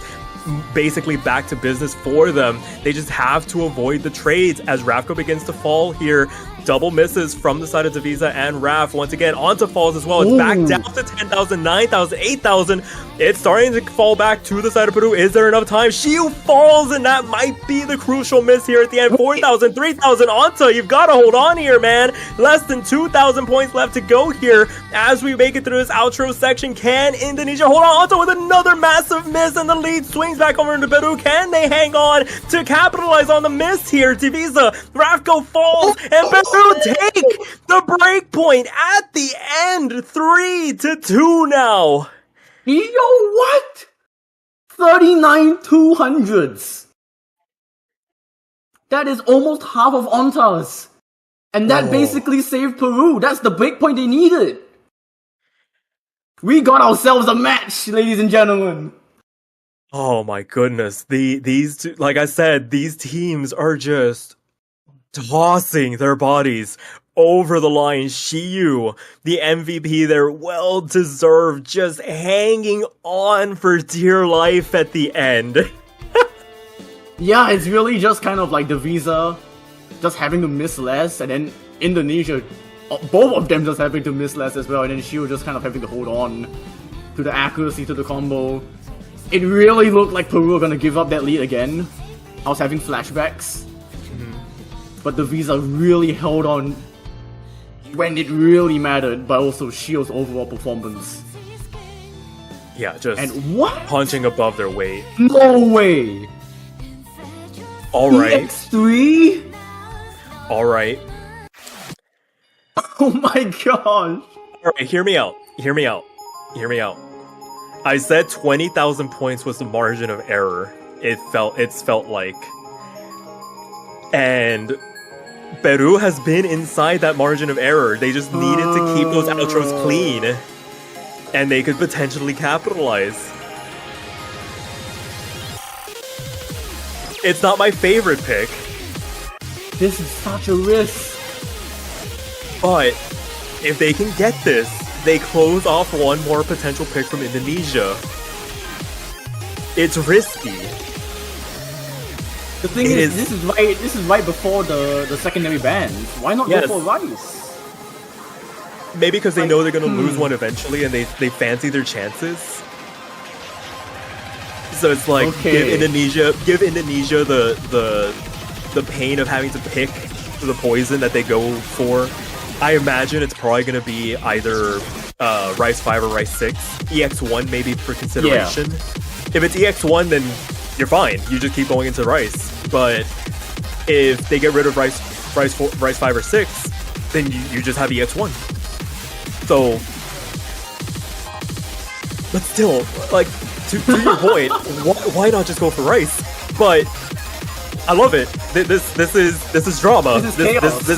basically back to business for them. They just have to avoid the trades as Rafko begins to fall here. Double misses from the side of Devisa and Raf. Once again, Anta falls as well. It's back down to 10,000, 9,000, 8,000. It's starting to fall back to the side of Peru. Is there enough time? Shiu falls, and that might be the crucial miss here at the end. 4,000, 3,000. Anta, you've got to hold on here, man. Less than 2,000 points left to go here as we make it through this outro section. Can Indonesia hold on? Anta with another massive miss, and the lead swings back over into Peru. Can they hang on to capitalize on the miss here? Devisa, Rafko falls, and Peru take the break point at the end. 3-2 now. Yo, what? 39,200s. That is almost half of Ontas. And that basically saved Peru. That's the breakpoint they needed. We got ourselves a match, ladies and gentlemen. Oh my goodness. These two, like I said, these teams are just tossing their bodies over the line. Shiyu, the MVP there, well deserved, just hanging on for dear life at the end. Yeah, it's really just kind of like Devisa just having to miss less, and then Indonesia, both of them just having to miss less as well, and then Shiyu just kind of having to hold on to the accuracy, to the combo. It really looked like Peru were gonna give up that lead again. I was having flashbacks. But Devisa really held on when it really mattered, but also Shio's overall performance. Yeah, just and what? Punching above their weight. No way! Alright. EX3? Alright. Oh my gosh! Alright, hear me out. Hear me out. Hear me out. I said 20,000 points was the margin of error. It's felt like. And Peru has been inside that margin of error. They just needed to keep those outros clean, and they could potentially capitalize. It's not my favorite pick, This is such a risk. but if they can get this, they close off one more potential pick from Indonesia. It's risky. The thing is, this is right before the secondary ban. Why not go for Rice? Maybe because they know they're gonna lose one eventually, and they fancy their chances. So it's like give Indonesia the pain of having to pick the poison that they go for. I imagine it's probably gonna be either Rice 5 or Rice 6. EX1 maybe for consideration. If it's EX1, then you're fine. You just keep going into Rice. But if they get rid of Rice 5 or 6, then you just have EX1. So, but still, like to your point, why not just go for Rice? But I love it. This is drama. This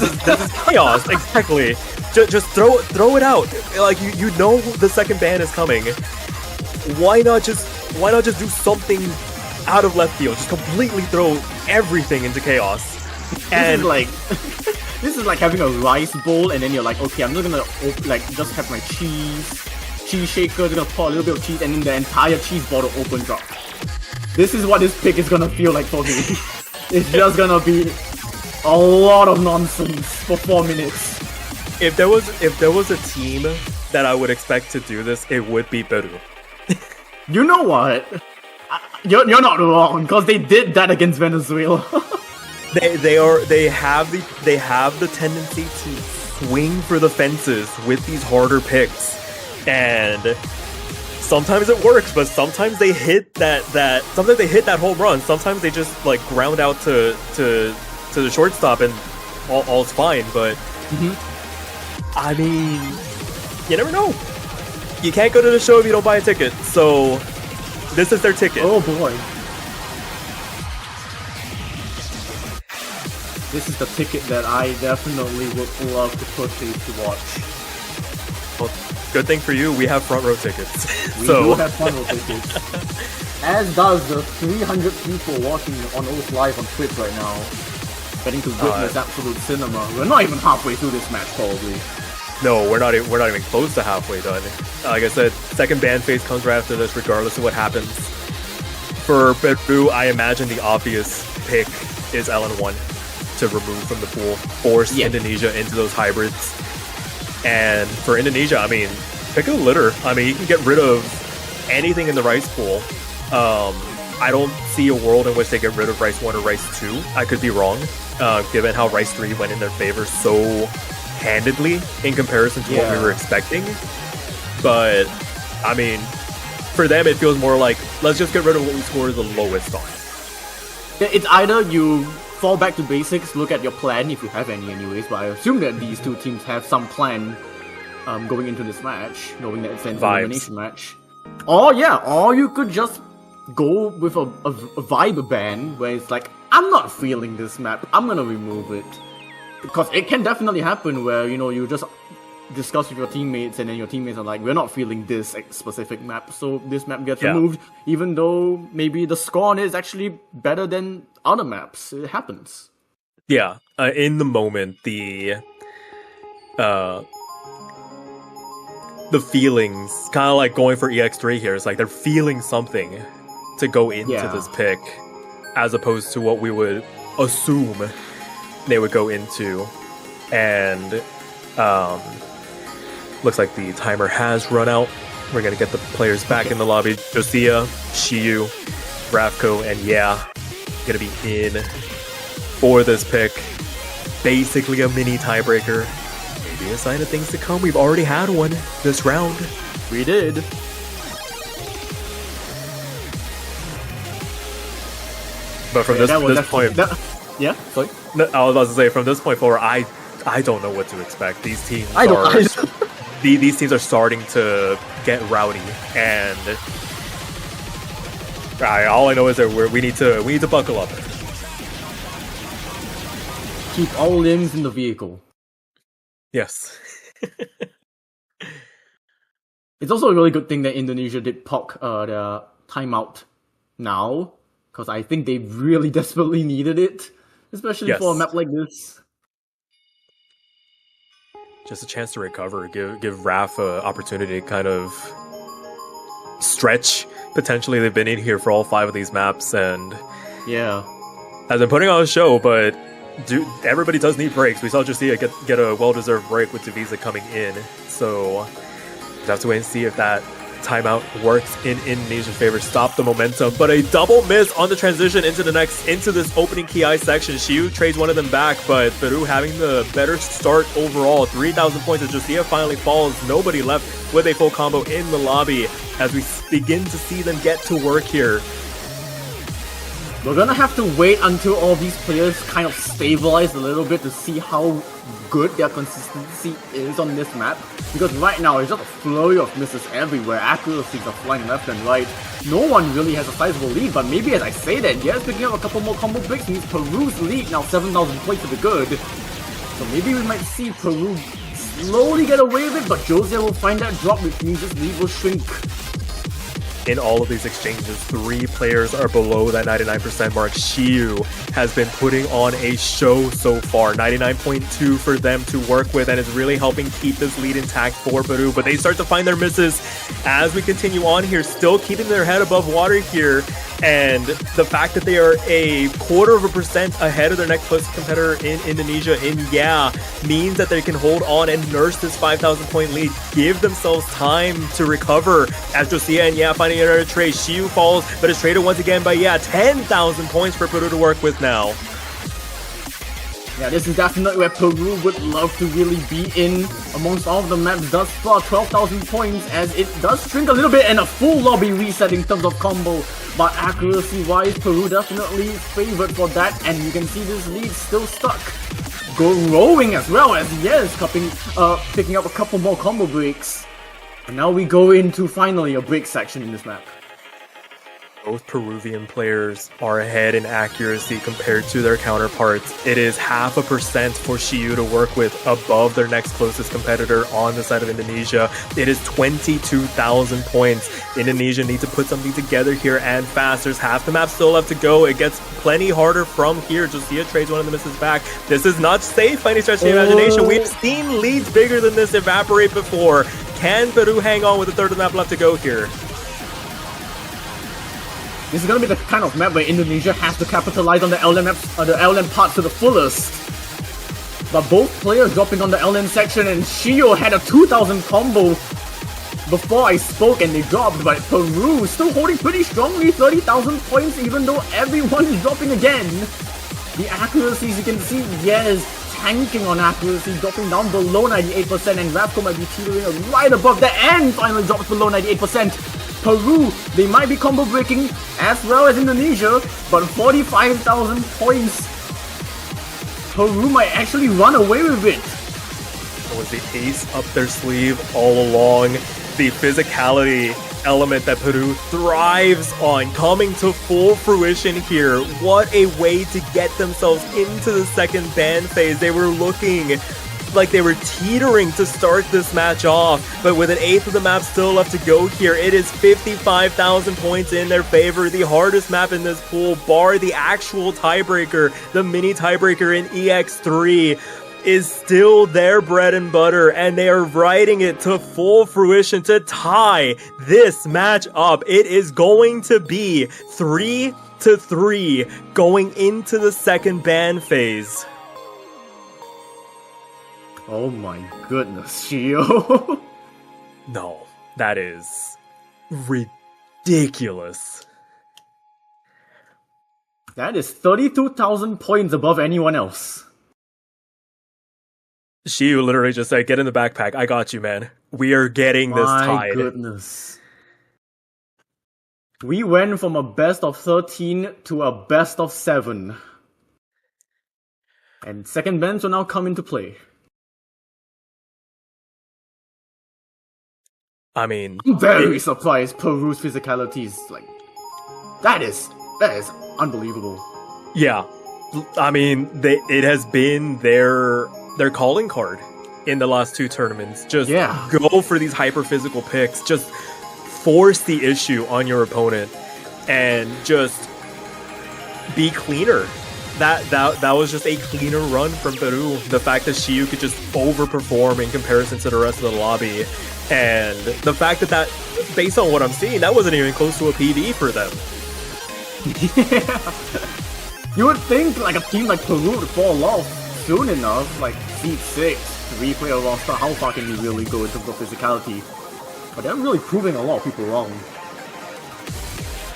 is Chaos. Exactly. Just throw it out. Like you know the second ban is coming. Why not just do something out of left field? Just completely throw everything into chaos. And this is like having a rice bowl, and then you're like, okay, I'm not gonna just have my cheese shaker, gonna pour a little bit of cheese, and then the entire cheese bottle opens up. This is what this pick is gonna feel like for me. It's just gonna be a lot of nonsense for 4 minutes. If there was a team that I would expect to do this, it would be Peru. You know what? You're not wrong, because they did that against Venezuela. They have the tendency to swing for the fences with these harder picks, and sometimes it works, but sometimes they hit that home run. Sometimes they just like ground out to the shortstop, and all's fine. But I mean, you never know. You can't go to the show if you don't buy a ticket. So this is their ticket. Oh boy. This is the ticket that I definitely would love to purchase to watch. Well, good thing for you, we have front row tickets. We do have front row tickets. As does the 300 people watching on OS Live on Twitch right now. Getting to witness absolute cinema. We're not even halfway through this match, probably. No, we're not even close to halfway done. Like I said, second ban phase comes right after this, regardless of what happens. For Peru, I imagine the obvious pick is LN1 to remove from the pool, force Indonesia into those hybrids. And for Indonesia, I mean, pick a litter. I mean, you can get rid of anything in the Rice pool. I don't see a world in which they get rid of Rice 1 or Rice 2. I could be wrong, given how Rice 3 went in their favor so handedly in comparison to what we were expecting. But, I mean, for them it feels more like, let's just get rid of what we scored the lowest on. It's either you fall back to basics, look at your plan, if you have any anyways, but I assume that these two teams have some plan going into this match, knowing that it's an elimination match. Or you could just go with a vibe ban, where it's like, I'm not feeling this map, I'm gonna remove it. Because it can definitely happen where, you just discuss with your teammates, and then your teammates are like, we're not feeling this specific map, so this map gets removed, even though maybe the score on it is actually better than other maps. It happens. Yeah, in the moment, the feelings, kind of like going for EX3 here, it's like they're feeling something to go into this pick, as opposed to what we would assume they would go into. And looks like the timer has run out. We're gonna get the players back in the lobby. Josiah, Shiyu, Ravko, and gonna be in for this pick. Basically a mini tiebreaker. Maybe a sign of things to come. We've already had one this round. We did. But from this point... sorry? I was about to say, from this point forward, I don't know what to expect. These teams these teams are starting to get rowdy, and all I know is that we need to buckle up. Keep all limbs in the vehicle. Yes. It's also a really good thing that Indonesia did POC their timeout now, because I think they really desperately needed it, especially for a map like this. Just a chance to recover, give Raph an opportunity to kind of stretch. Potentially, they've been in here for all 5 of these maps and yeah, has been putting on a show, but everybody does need breaks. We saw Josiah get a well-deserved break with Divisa coming in, so we have to wait and see if that timeout works in Indonesia's favor. Stop the momentum, but a double miss on the transition into this opening KI section. Shiu trades one of them back, but Peru having the better start overall. 3,000 points as Josiah finally falls. Nobody left with a full combo in the lobby as we begin to see them get to work here. We're gonna have to wait until all these players kind of stabilize a little bit to see how good their consistency is on this map. Because right now, it's just a flurry of misses everywhere. Accuracies are flying left and right. No one really has a sizable lead, but maybe as I say that, yes, picking up a couple more combo breaks means Peru's lead now 7,000 points to the good. So maybe we might see Peru slowly get away with it, but Josiah will find that drop, which means his lead will shrink. In all of these exchanges, 3 players are below that 99% mark. Shiu has been putting on a show so far. 99.2 for them to work with, and it's really helping keep this lead intact for Peru. But they start to find their misses as we continue on here, still keeping their head above water here. And the fact that they are a 0.25% ahead of their next closest competitor in Indonesia means that they can hold on and nurse this 5,000 point lead, give themselves time to recover as Josiah and finding another trade. Shiu falls, but is traded once again by 10,000 points for Peru to work with now. Yeah, this is definitely where Peru would love to really be in amongst all of the maps thus far. 12,000 points as it does shrink a little bit and a full lobby reset in terms of combo. But accuracy-wise, Peru definitely favored for that, and you can see this lead still stuck. Growing as well as picking up a couple more combo breaks. And now we go into finally a break section in this map. Both Peruvian players are ahead in accuracy compared to their counterparts. It is 0.5% for Shiu to work with above their next closest competitor on the side of Indonesia. It is 22,000 points. Indonesia needs to put something together here and fast. There's half the map still left to go. It gets plenty harder from here. Josiah trades one of the misses back. This is not safe by any stretch of the imagination. We've seen leads bigger than this evaporate before. Can Peru hang on with a third of the map left to go here? This is gonna be the kind of map where Indonesia has to capitalize on the LN parts to the fullest. But both players dropping on the LN section, and Shio had a 2,000 combo before I spoke and they dropped, but Peru still holding pretty strongly, 30,000 points even though everyone is dropping again. The accuracies you can see, yes, tanking on accuracy, dropping down below 98%, and Rapco might be teetering right above that and finally drops below 98%. Peru, they might be combo breaking as well as Indonesia, but 45,000 points. Peru might actually run away with it. It was the ace up their sleeve all along. The physicality element that Peru thrives on coming to full fruition here. What a way to get themselves into the second ban phase. They were looking like they were teetering to start this match off, but with an eighth of the map still left to go here, it is 55,000 points in their favor. The hardest map in this pool, bar the actual tiebreaker, the mini tiebreaker in EX3, is still their bread and butter, and they are riding it to full fruition to tie this match up. It is going to be 3-3 going into the second ban phase. Oh my goodness, Shio. No, that is ridiculous. That is 32,000 points above anyone else. Shiu literally just said, get in the backpack, I got you, man. We are getting this tied. My goodness. We went from a best of 13 to a best of 7. And second bans will now come into play. I mean, I'm very surprised Peru's physicality is like... That is unbelievable. Yeah. I mean, it has been their calling card in the last two tournaments. Just go for these hyper physical picks. Just force the issue on your opponent and just be cleaner. That was just a cleaner run from Peru. The fact that Shiyu could just overperform in comparison to the rest of the lobby, and the fact that based on what I'm seeing, that wasn't even close to a PV for them. Yeah. You would think like a team like Peru would fall off soon enough, like Seed 6, 3-player roster, how far can you really go in terms of physicality? But they're really proving a lot of people wrong.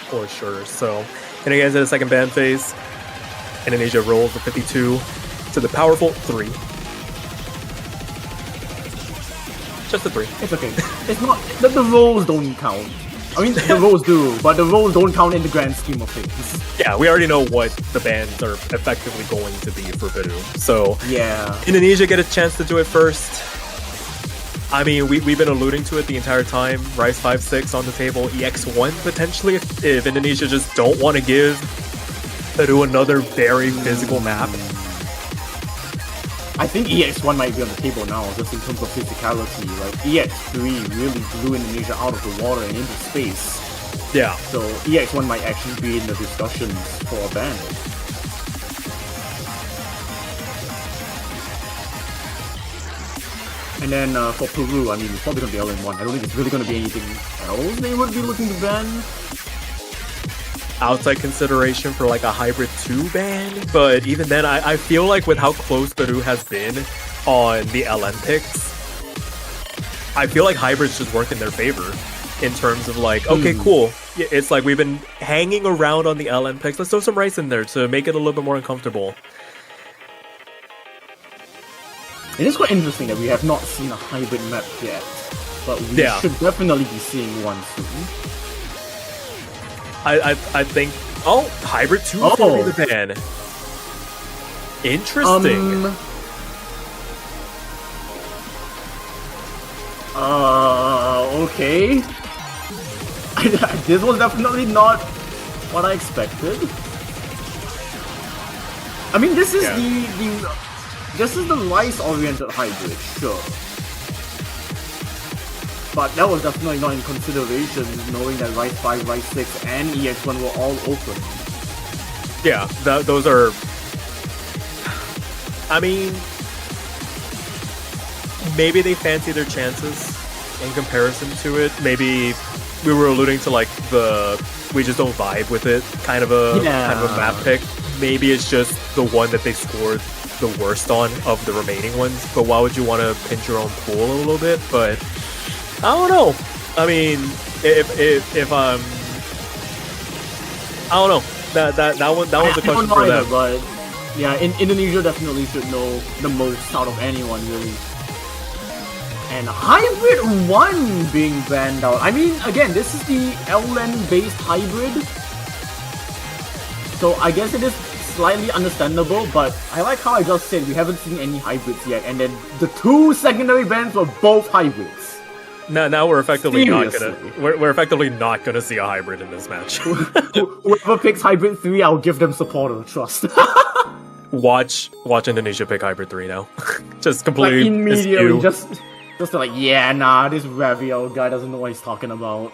For sure. So, and again, to the second ban phase, Indonesia rolls the 52 to the powerful 3. Just a 3. It's okay. It's not... The rolls don't count. I mean, the rolls do, but the rolls don't count in the grand scheme of things. Yeah, we already know what the bans are effectively going to be for Peru. So, yeah. Indonesia get a chance to do it first. I mean, we've been alluding to it the entire time. Rise 5-6 on the table, EX1 potentially, if Indonesia just don't want to give Peru another very physical map. I think EX1 might be on the table now, just in terms of physicality. Like, EX3 really blew Indonesia out of the water and into space. Yeah. So, EX1 might actually be in the discussions for a ban. And then for Peru, I mean, it's probably going to be LN1. I don't think it's really going to be anything else they would be looking to ban. Outside consideration for like a hybrid 2 ban, but even then I feel like with how close Peru has been on the LN picks, I feel like hybrids just work in their favor in terms of like, okay, cool, it's like we've been hanging around on the LN picks, let's throw some rice in there to make it a little bit more uncomfortable. It is quite interesting that we have not seen a hybrid map yet, but we should definitely be seeing one soon. I think... Oh, Hybrid 2 is going to be the ban. Interesting. Okay. This was definitely not what I expected. I mean, this is this is the rice-oriented hybrid, sure. But that was definitely not in consideration, knowing that Rise 5, Rise 6, and EX1 were all open. Yeah, those are... I mean... Maybe they fancy their chances in comparison to it. Maybe we were alluding to like we just don't vibe with it kind of a map pick. Maybe it's just the one that they scored the worst on of the remaining ones. But why would you want to pinch your own pool a little bit? But... I don't know. I mean, if I don't know. That was a question for them. But yeah, Indonesia definitely should know the most out of anyone, really. And Hybrid 1 being banned out. I mean, again, this is the LN-based hybrid. So I guess it is slightly understandable, but I like how I just said we haven't seen any hybrids yet, and then the 2 secondary bans were both hybrids. Now we're effectively not gonna see a hybrid in this match. Whoever picks Hybrid 3, I'll give them support or trust. Watch Indonesia pick Hybrid 3 now. Just completely like immediately, just like, yeah, nah, this Raviel guy doesn't know what he's talking about.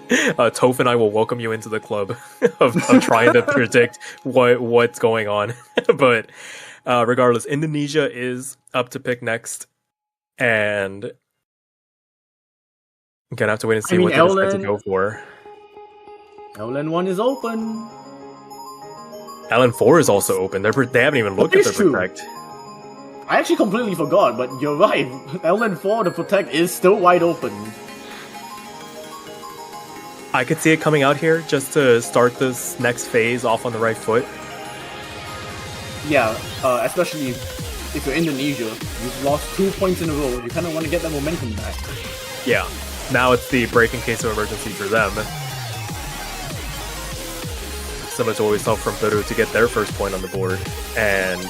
Toph and I will welcome you into the club of trying to predict what's going on. But regardless, Indonesia is up to pick next, and I'm gonna have to wait and see what they decide to go for. LN1 is open. LN4 is also open. They haven't even looked at their protect. I actually completely forgot, but you're right. LN4, the protect is still wide open. I could see it coming out here just to start this next phase off on the right foot. Yeah, especially if you're Indonesia, you've lost 2 points in a row. You kind of want to get that momentum back. Yeah. Now it's the break in case of emergency for them. Similar to what we saw from Peru to get their first point on the board. And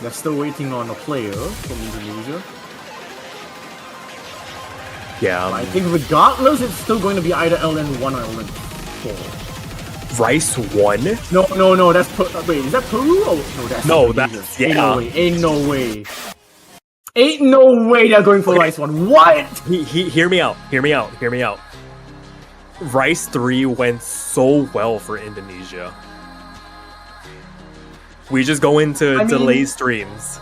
they're still waiting on a player from Indonesia. Yeah. I think regardless, it's still going to be either LN1 or LN4. Rice 1? No, that's wait, is that Peru? Oh, no, that's that's Ain't no way. Ain't no way they're going for Rice 1. What? Hear me out. Rice 3 went so well for Indonesia. We just go into delay streams.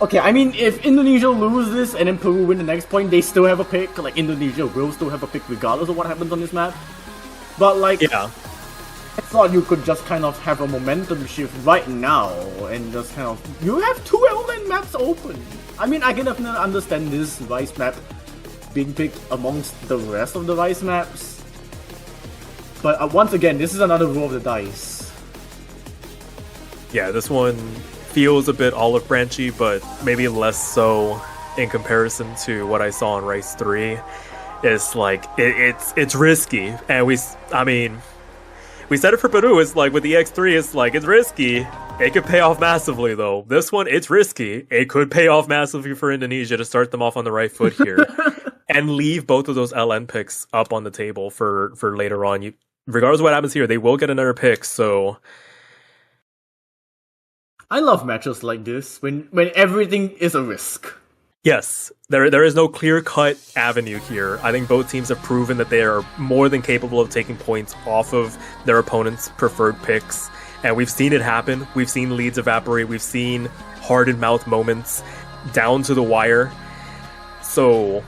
Okay, I mean, if Indonesia lose this and then Peru win the next point, they still have a pick. Like, Indonesia will still have a pick regardless of what happens on this map. But, like, yeah. I thought you could just kind of have a momentum shift right now and just kind of... You have 2 LN maps open! I mean, I can definitely understand this Rice map being picked amongst the rest of the Rice maps. But once again, this is another roll of the dice. Yeah, this one feels a bit olive branchy, but maybe less so in comparison to what I saw in Rice 3. It's like it's risky, and we said it for Peru. It's like with the X3, it's like it's risky. It could pay off massively though. This one, it's risky. It could pay off massively for Indonesia to start them off on the right foot here, and leave both of those LN picks up on the table for later on. Regardless of what happens here, they will get another pick. So. I love matches like this when everything is a risk. Yes, there is no clear-cut avenue here. I think both teams have proven that they are more than capable of taking points off of their opponent's preferred picks, and we've seen it happen. We've seen leads evaporate. We've seen heart-and-mouth moments down to the wire. So,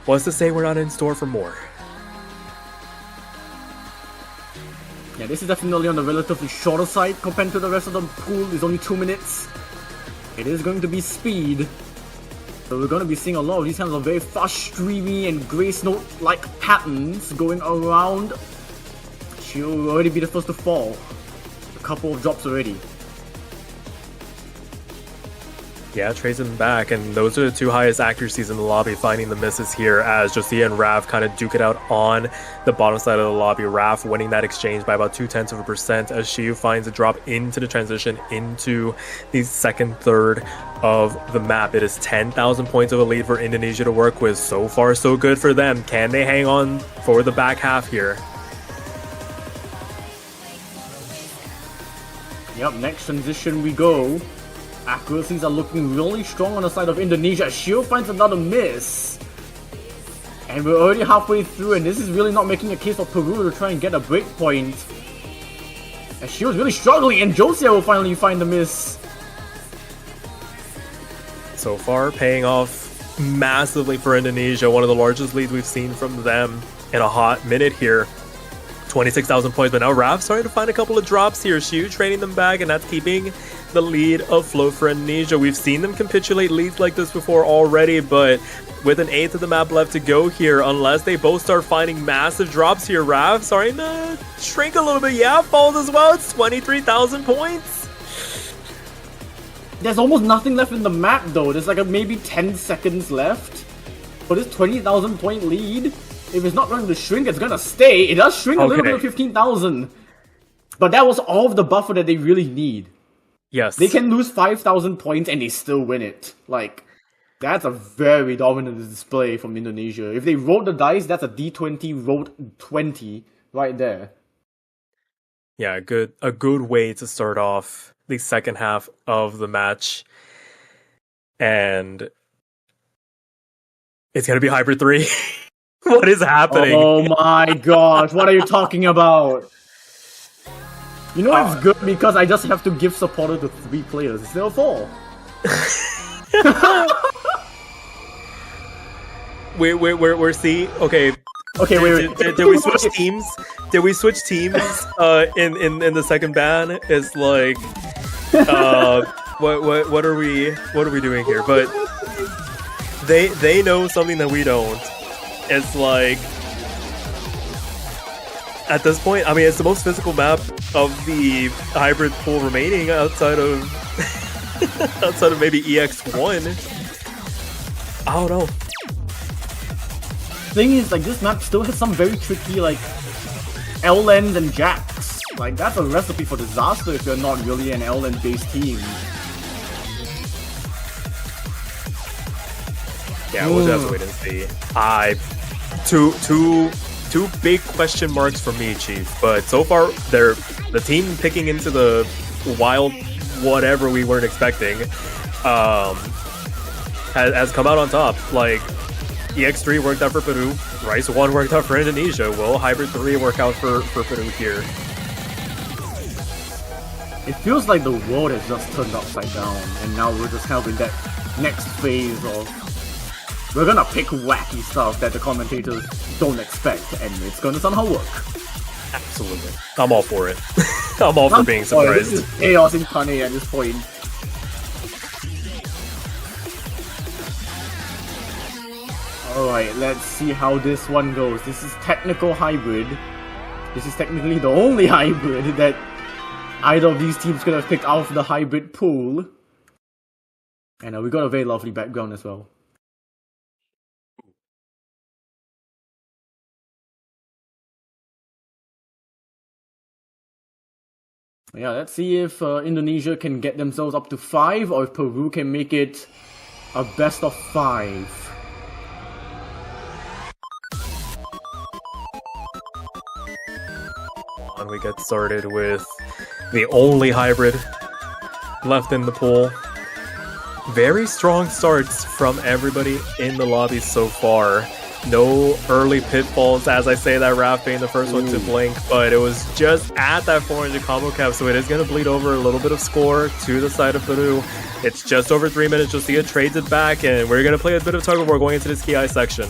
what's to say we're not in store for more? Yeah, this is definitely on the relatively shorter side compared to the rest of the pool. It's only 2 minutes. It is going to be speed. So we're going to be seeing a lot of these kinds of very fast, streamy, and Grace Note-like patterns going around. She'll already be the first to fall. A couple of drops already. Yeah, tracing back, and those are the 2 highest accuracies in the lobby, finding the misses here as Josia and Rav kind of duke it out on the bottom side of the lobby. Rav winning that exchange by about 0.2% as Shiyu finds a drop into the transition into the second third of the map. It is 10,000 points of a lead for Indonesia to work with. So far, so good for them. Can they hang on for the back half here? Yep, next transition we go. Accuracies are looking really strong on the side of Indonesia. Shield finds another miss. And we're already halfway through, and this is really not making a case for Peru to try and get a break point. And Shield's really struggling, and Josia will finally find the miss. So far, paying off massively for Indonesia. One of the largest leads we've seen from them in a hot minute here. 26,000 points, but now Rav's starting to find a couple of drops here. Shiyu trading them back, and that's keeping the lead afloat for Indonesia. We've seen them capitulate leads like this before already, but with an 1/8 of the map left to go here, unless they both start finding massive drops here, Rav starting to shrink a little bit. Yeah, falls as well. It's 23,000 points. There's almost nothing left in the map though. There's like maybe 10 seconds left for this 20,000 point lead. If it's not going to shrink, it's going to stay. It does shrink a little bit of 15,000. But that was all of the buffer that they really need. Yes. They can lose 5,000 points and they still win it. Like, that's a very dominant display from Indonesia. If they rolled the dice, that's a D20 rolled 20 right there. Yeah, a good way to start off the second half of the match. And it's going to be Hybrid 3. What is happening? Oh my gosh, what are you talking about? You know it's good because I just have to give supporter to 3 players instead of 4. We're see. Okay, wait. Did we switch teams? Did we switch teams? In the second ban, it's like, what are we doing here? But they know something that we don't. It's like, at this point, I mean, it's the most physical map of the hybrid pool remaining outside of maybe EX1. I don't know. Thing is, like, this map still has some very tricky, like, LNs and jacks. Like, that's a recipe for disaster if you're not really an LN based team. Yeah, we'll just have to wait and see. Two big question marks for me, Chief. But so far, the team picking into the wild whatever we weren't expecting has come out on top. Like, EX3 worked out for Peru, Rice 1 worked out for Indonesia. Will Hybrid 3 work out for Peru here? It feels like the world has just turned upside down, and now we're just kind of in that next phase of we're gonna pick wacky stuff that the commentators don't expect, and it's gonna somehow work. Absolutely. I'm all for it. I'm all for being surprised. This is chaos incarnate at this point. Alright, let's see how this one goes. This is technical hybrid. This is technically the only hybrid that either of these teams could have picked out of the hybrid pool. And we got a very lovely background as well. Yeah, let's see if Indonesia can get themselves up to 5 or if Peru can make it a best of 5. And we get started with the only hybrid left in the pool. Very strong starts from everybody in the lobby so far. No early pitfalls, as I say that, Raph being the first one to blink, but it was just at that 400 combo cap, so it is going to bleed over a little bit of score to the side of Peru. It's just over 3 minutes, Josiah trades it back, and we're going to play a bit of tug of war going into this KI section.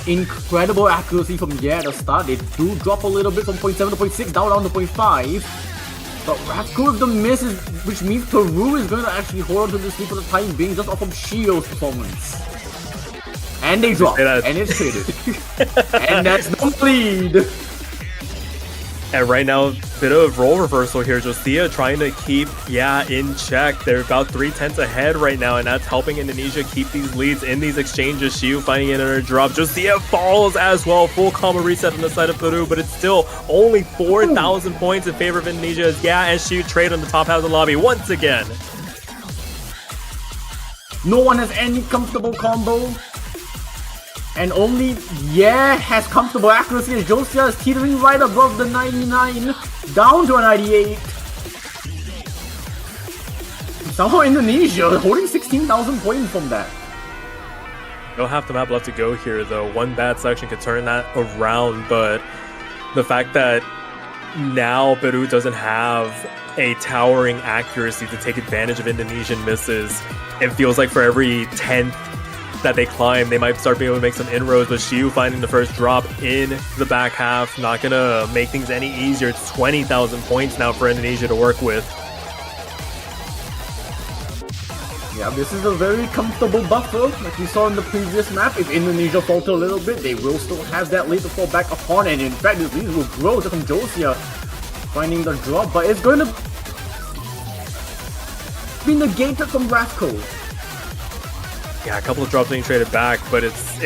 Incredible accuracy from at the start. They do drop a little bit from 0.7 to 0.6, down to 0.5. But Ratko with the misses, which means Peru is going to actually hold on to this lead for the time being just off of Shio's performance. And they drop, and it's traded. And that's the lead. And right now, bit of role reversal here. Josiah trying to keep, in check. They're about 3/10 ahead right now, and that's helping Indonesia keep these leads in these exchanges. Shiu finding it under a drop. Josiah falls as well. Full combo reset on the side of Peru, but it's still only 4,000 points in favor of Indonesia. And Shiu trade on the top half of the lobby once again. No one has any comfortable combo. And only has comfortable accuracy as Josiah is teetering right above the 99, down to a 98. Somehow Indonesia holding 16,000 points from that. Don't have the map left to go here though. One bad section could turn that around, but the fact that now Peru doesn't have a towering accuracy to take advantage of Indonesian misses, it feels like for every 10th that they climb, they might start being able to make some inroads, but Shiu finding the first drop in the back half, not gonna make things any easier. It's 20,000 points now for Indonesia to work with. Yeah, this is a very comfortable buffer, like we saw in the previous map. If Indonesia falter a little bit, they will still have that lead to fall back upon, and in fact, this lead will grow just from Josiah finding the drop, but it's going to be negated from Ratko. Yeah, a couple of drops being traded back, but it's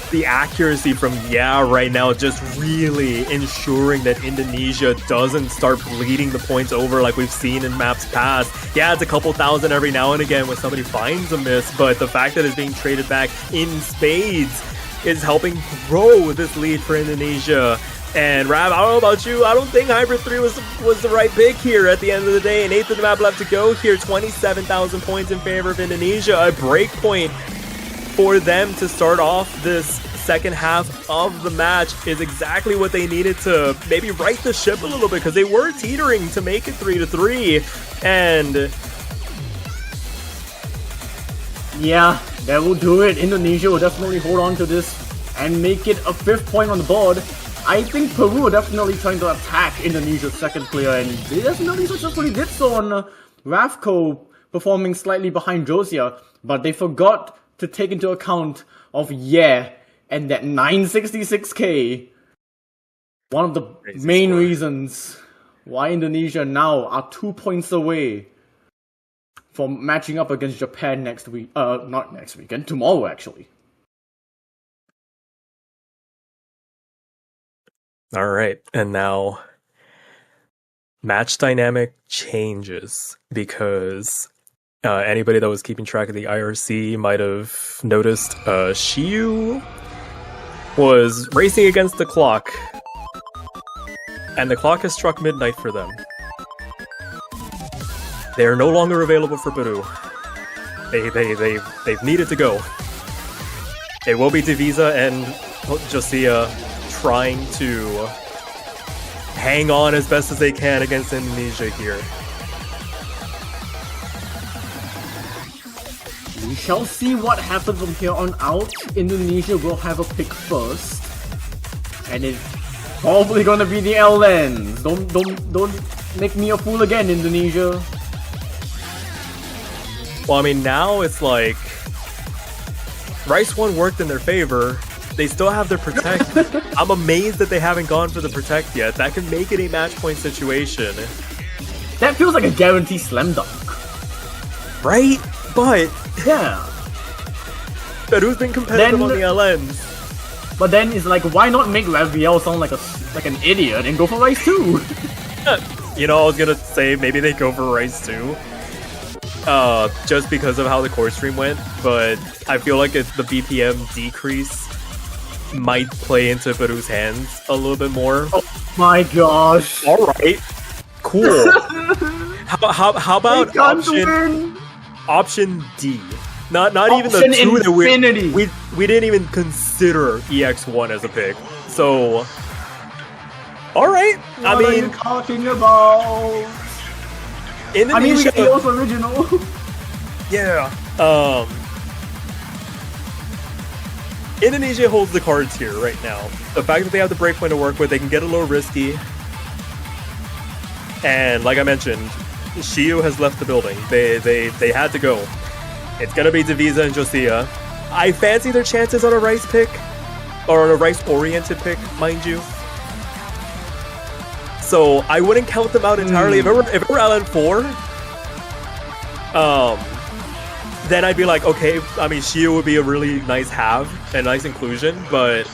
the accuracy from right now just really ensuring that Indonesia doesn't start bleeding the points over like we've seen in maps past. Yeah, it's a couple thousand every now and again when somebody finds a miss, but the fact that it's being traded back in spades is helping grow this lead for Indonesia. And Rav, I don't know about you, I don't think Hybrid 3 was the right pick here at the end of the day. An eighth of the map left to go here, 27,000 points in favor of Indonesia. A break point for them to start off this second half of the match is exactly what they needed to maybe right the ship a little bit, because they were teetering to make it 3-3. And yeah, that will do it. Indonesia will definitely hold on to this and make it a 5th point on the board. I think Peru are definitely trying to attack Indonesia's second player, and they definitely successfully did so on Ravko performing slightly behind Josiah, but they forgot to take into account of and that 966k. One of the main reasons why Indonesia now are 2 points away from matching up against Japan next week. Not next weekend, tomorrow actually. all right, and now match dynamic changes because Anybody that was keeping track of the IRC might have noticed Shiyu was racing against the clock, and the clock has struck midnight for them. They are no longer available for Peru. They've needed to go. It will be Divisa and Josia trying to hang on as best as they can against Indonesia here. We shall see what happens from here on out. Indonesia will have a pick first, and it's probably gonna be the LNs. Don't make me a fool again, Indonesia. Well, I mean, now it's like Rice 1 worked in their favor. They still have their protect. I'm amazed that they haven't gone for the protect yet. That could make it a match point situation. That feels like a guaranteed slam dunk. Right? But yeah, Peru's been competitive on the LNs. But then it's like, why not make Raviel sound like an idiot and go for Rice 2? You know, I was gonna say maybe they go for Rice 2. Just because of how the core stream went, but I feel like the BPM decrease might play into Peru's hands a little bit more. Oh my gosh! All right, cool. how about option D? Not even the two that we didn't even consider EX1 as a pick. So, all right. What are you talking about? Indonesia, we got the original. Yeah. Indonesia holds the cards here right now. The fact that they have the breakpoint to work with, they can get a little risky. And like I mentioned, Shiyu has left the building. They had to go. It's gonna be Divisa and Josia. I fancy their chances on a Rice pick, or on a Rice-oriented pick, mind you. So I wouldn't count them out entirely. If it were LN4, then I'd be like, okay, I mean, Shiyu would be a really nice have, a nice inclusion, but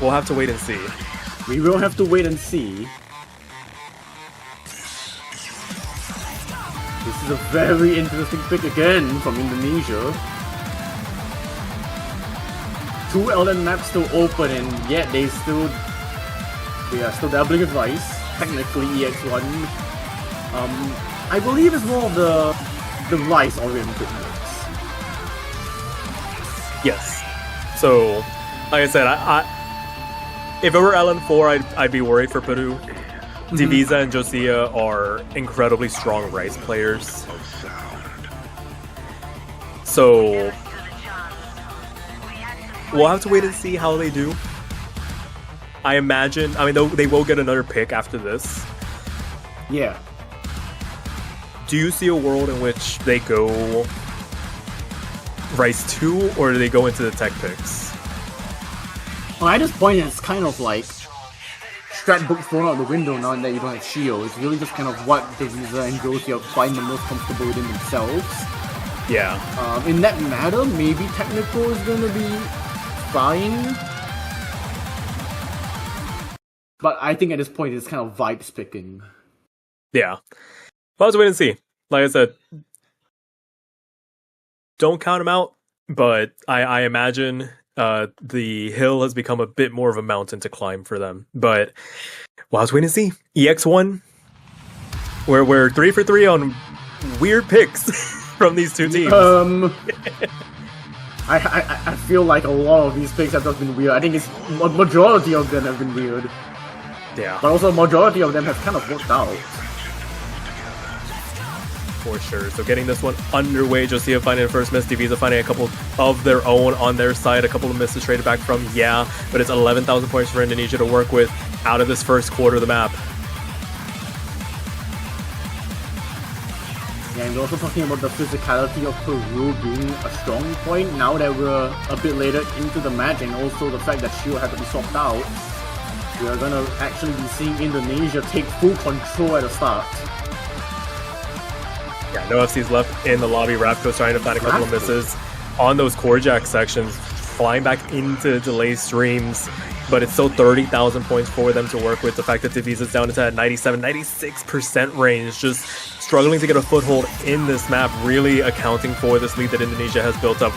we'll have to wait and see. We will have to wait and see. This is a very interesting pick again from Indonesia. 2 LN maps still open, and yet they are still dabbling with Rice. Technically EX1. I believe it's more of the Rice oriented mix. Yes. So, like I said, I if it were LN4, I'd be worried for Peru. Divisa and Josia are incredibly strong Rice players. So we'll have to wait and see how they do. I imagine, I mean, they will get another pick after this. Yeah. Do you see a world in which they go Rice 2, or do they go into the tech picks? Well, at this point, it's kind of like strat book thrown out the window now that you don't have Shio. It's really just kind of what Divisa and Josia find the most comfortable within themselves. Yeah. In that matter, maybe technical is going to be fine. But I think at this point, it's kind of vibes picking. Yeah. Well, let's wait and see. Like I said, don't count them out, but I imagine the hill has become a bit more of a mountain to climb for them. But well, let's wait and see. EX1, we're 3 for 3 on weird picks from these two teams. I feel like a lot of these picks have just been weird. I think it's a majority of them have been weird. Yeah. But also a majority of them have kind of worked out. For sure. So getting this one underway, Josia finding a first miss, Divisa finding a couple of their own on their side, a couple of misses traded back from, yeah, but it's 11,000 points for Indonesia to work with out of this first quarter of the map. Yeah, and we're also talking about the physicality of Peru being a strong point now that we're a bit later into the match, and also the fact that Shio had to be swapped out. We are gonna actually be seeing Indonesia take full control at the start. Yeah, no FC's left in the lobby. Rapco's trying to find a couple of misses on those core jack sections. flying back into delay streams, but it's still 30,000 points for them to work with. The fact that Divisa's down into that 97, 96% range, just struggling to get a foothold in this map, really accounting for this lead that Indonesia has built up.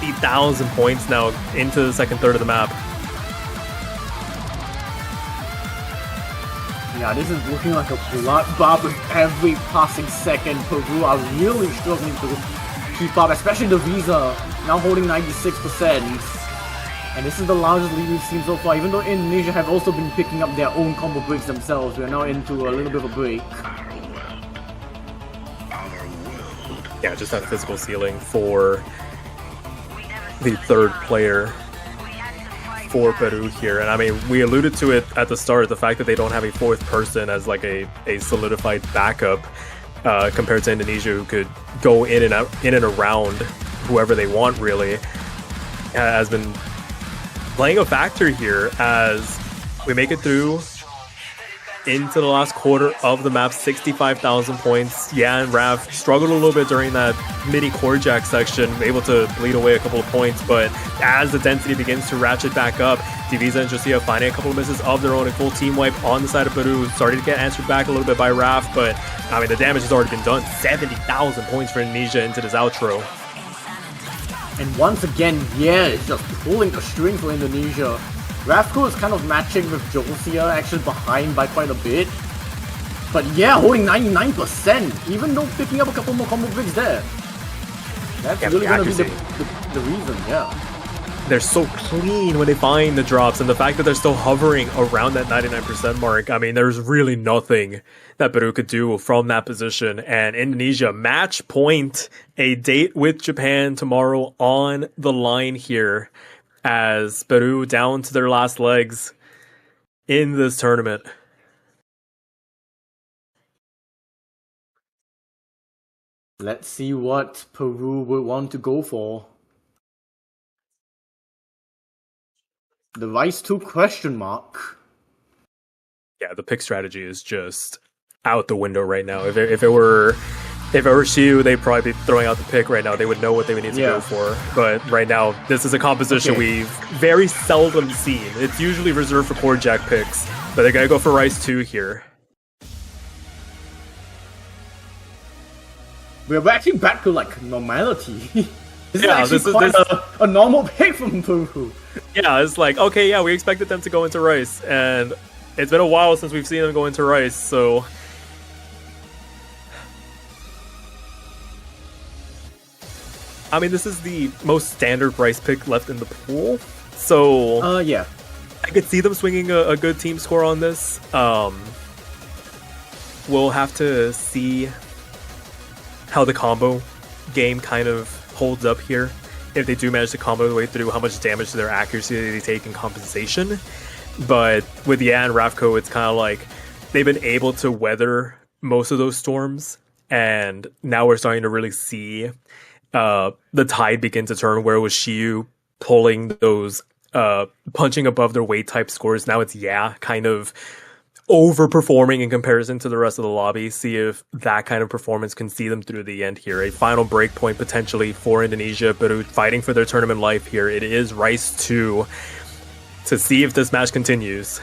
50,000 points now into the second third of the map. Yeah, this is looking like a bloodbath with every passing second. Peru are really struggling to keep up, especially the Visa, now holding 96%. And this is the largest lead we've seen so far, even though Indonesia have also been picking up their own combo breaks themselves. We are now into a little bit of a break. Yeah, just that physical ceiling for the third player for Peru here. And I mean, we alluded to it at the start, the fact that they don't have a fourth person as like a solidified backup compared to Indonesia, who could go in and around whoever they want, really, has been playing a factor here as we make it through into the last quarter of the map. 65,000 points. Yeah, and Rav struggled a little bit during that mini core jack section, able to bleed away a couple of points, but as the density begins to ratchet back up, Divisa and Josia finding a couple of misses of their own. A full team wipe on the side of Peru, starting to get answered back a little bit by Rav, but I mean, the damage has already been done. 70,000 points for Indonesia into this outro. And once again, yeah, it's just pulling the string for Indonesia. Ravko is kind of matching with Josia, actually behind by quite a bit. But yeah, holding 99%, even though picking up a couple more combo breaks there. That's really going to be the reason, yeah. They're so clean when they find the drops, and the fact that they're still hovering around that 99% mark, I mean, there's really nothing that Peru could do from that position. And Indonesia, match point, a date with Japan tomorrow on the line here, as Peru down to their last legs in this tournament. Let's see what Peru would want to go for. The Rise 2 question mark. Yeah, the pick strategy is just out the window right now. If it were Shiu, they'd probably be throwing out the pick right now. They would know what they would need to go for. But right now, this is a composition we've very seldom seen. It's usually reserved for core jack picks, but they're going to go for Rice 2 here. We're actually back to like normality. This is quite a normal pick from Peru. Yeah, it's like, okay, yeah, we expected them to go into Rice, and it's been a while since we've seen them go into Rice, so... I mean, this is the most standard Rice pick left in the pool, so... yeah. I could see them swinging a good team score on this. We'll have to see how the combo game kind of holds up here. If they do manage to combo the way through, how much damage to their accuracy they take in compensation. But with and Ravko, it's kind of like they've been able to weather most of those storms, and now we're starting to really see the tide begin to turn, where it was Shiu pulling those punching above their weight type scores. Now it's kind of overperforming in comparison to the rest of the lobby. See if that kind of performance can see them through the end here. A final break point potentially for Indonesia, Peru fighting for their tournament life here. It is Rice 2 to see if this match continues.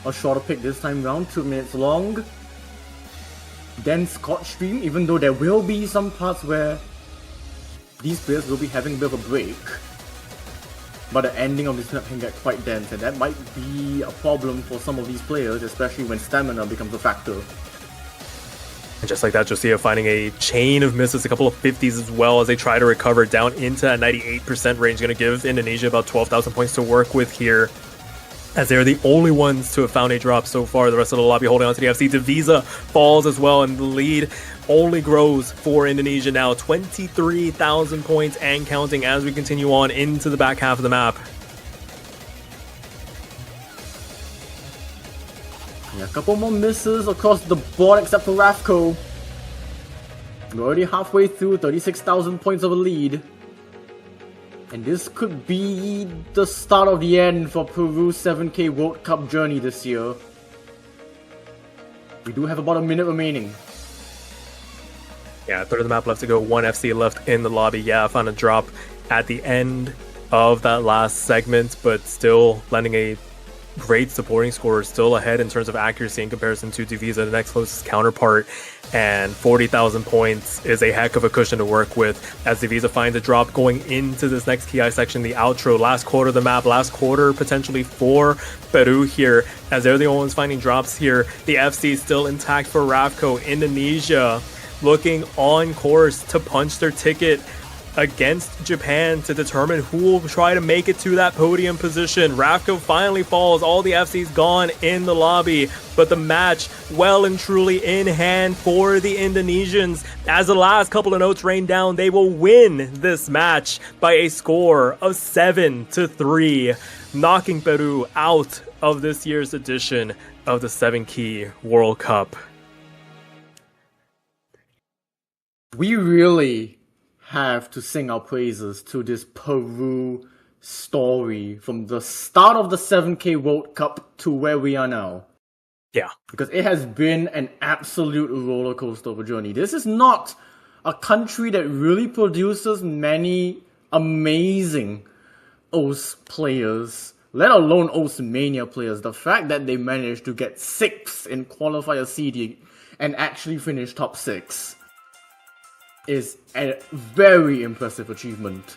A shorter pick this time round, 2 minutes long. Then Scotch stream, even though there will be some parts where these players will be having a bit of a break. But the ending of this map can get quite dense, and that might be a problem for some of these players, especially when stamina becomes a factor. And just like that, Josia finding a chain of misses, a couple of 50s as well, as they try to recover down into that 98% range. Going to give Indonesia about 12,000 points to work with here, as they're the only ones to have found a drop so far. The rest of the lobby holding on to the FC. Divisa falls as well, and the lead only grows for Indonesia now. 23,000 points and counting as we continue on into the back half of the map. Yeah, a couple more misses across the board except for Ravko. We're already halfway through, 36,000 points of a lead. And this could be the start of the end for Peru's 7K World Cup journey this year. We do have about a minute remaining. Yeah, third of the map left to go. One FC left in the lobby. Yeah, found a drop at the end of that last segment, but still landing a great supporting score, still ahead in terms of accuracy in comparison to Divisa, the next closest counterpart. And 40,000 points is a heck of a cushion to work with as Divisa finds a drop going into this next KI section, the outro. Last quarter of the map, last quarter potentially for Peru here, as they're the only ones finding drops here. The FC still intact for Ravco. Indonesia looking on course to punch their ticket against Japan to determine who will try to make it to that podium position. Ravco finally falls, all the FC's gone in the lobby, but the match well and truly in hand for the Indonesians. As the last couple of notes rain down, they will win this match by a score of 7-3, knocking Peru out of this year's edition of the 7-Key World Cup. We really have to sing our praises to this Peru story from the start of the 7K World Cup to where we are now. Yeah. Because it has been an absolute roller coaster of a journey. This is not a country that really produces many amazing OS players, let alone OS Mania players. The fact that they managed to get 6th in qualifier seeding and actually finish top 6 is a very impressive achievement.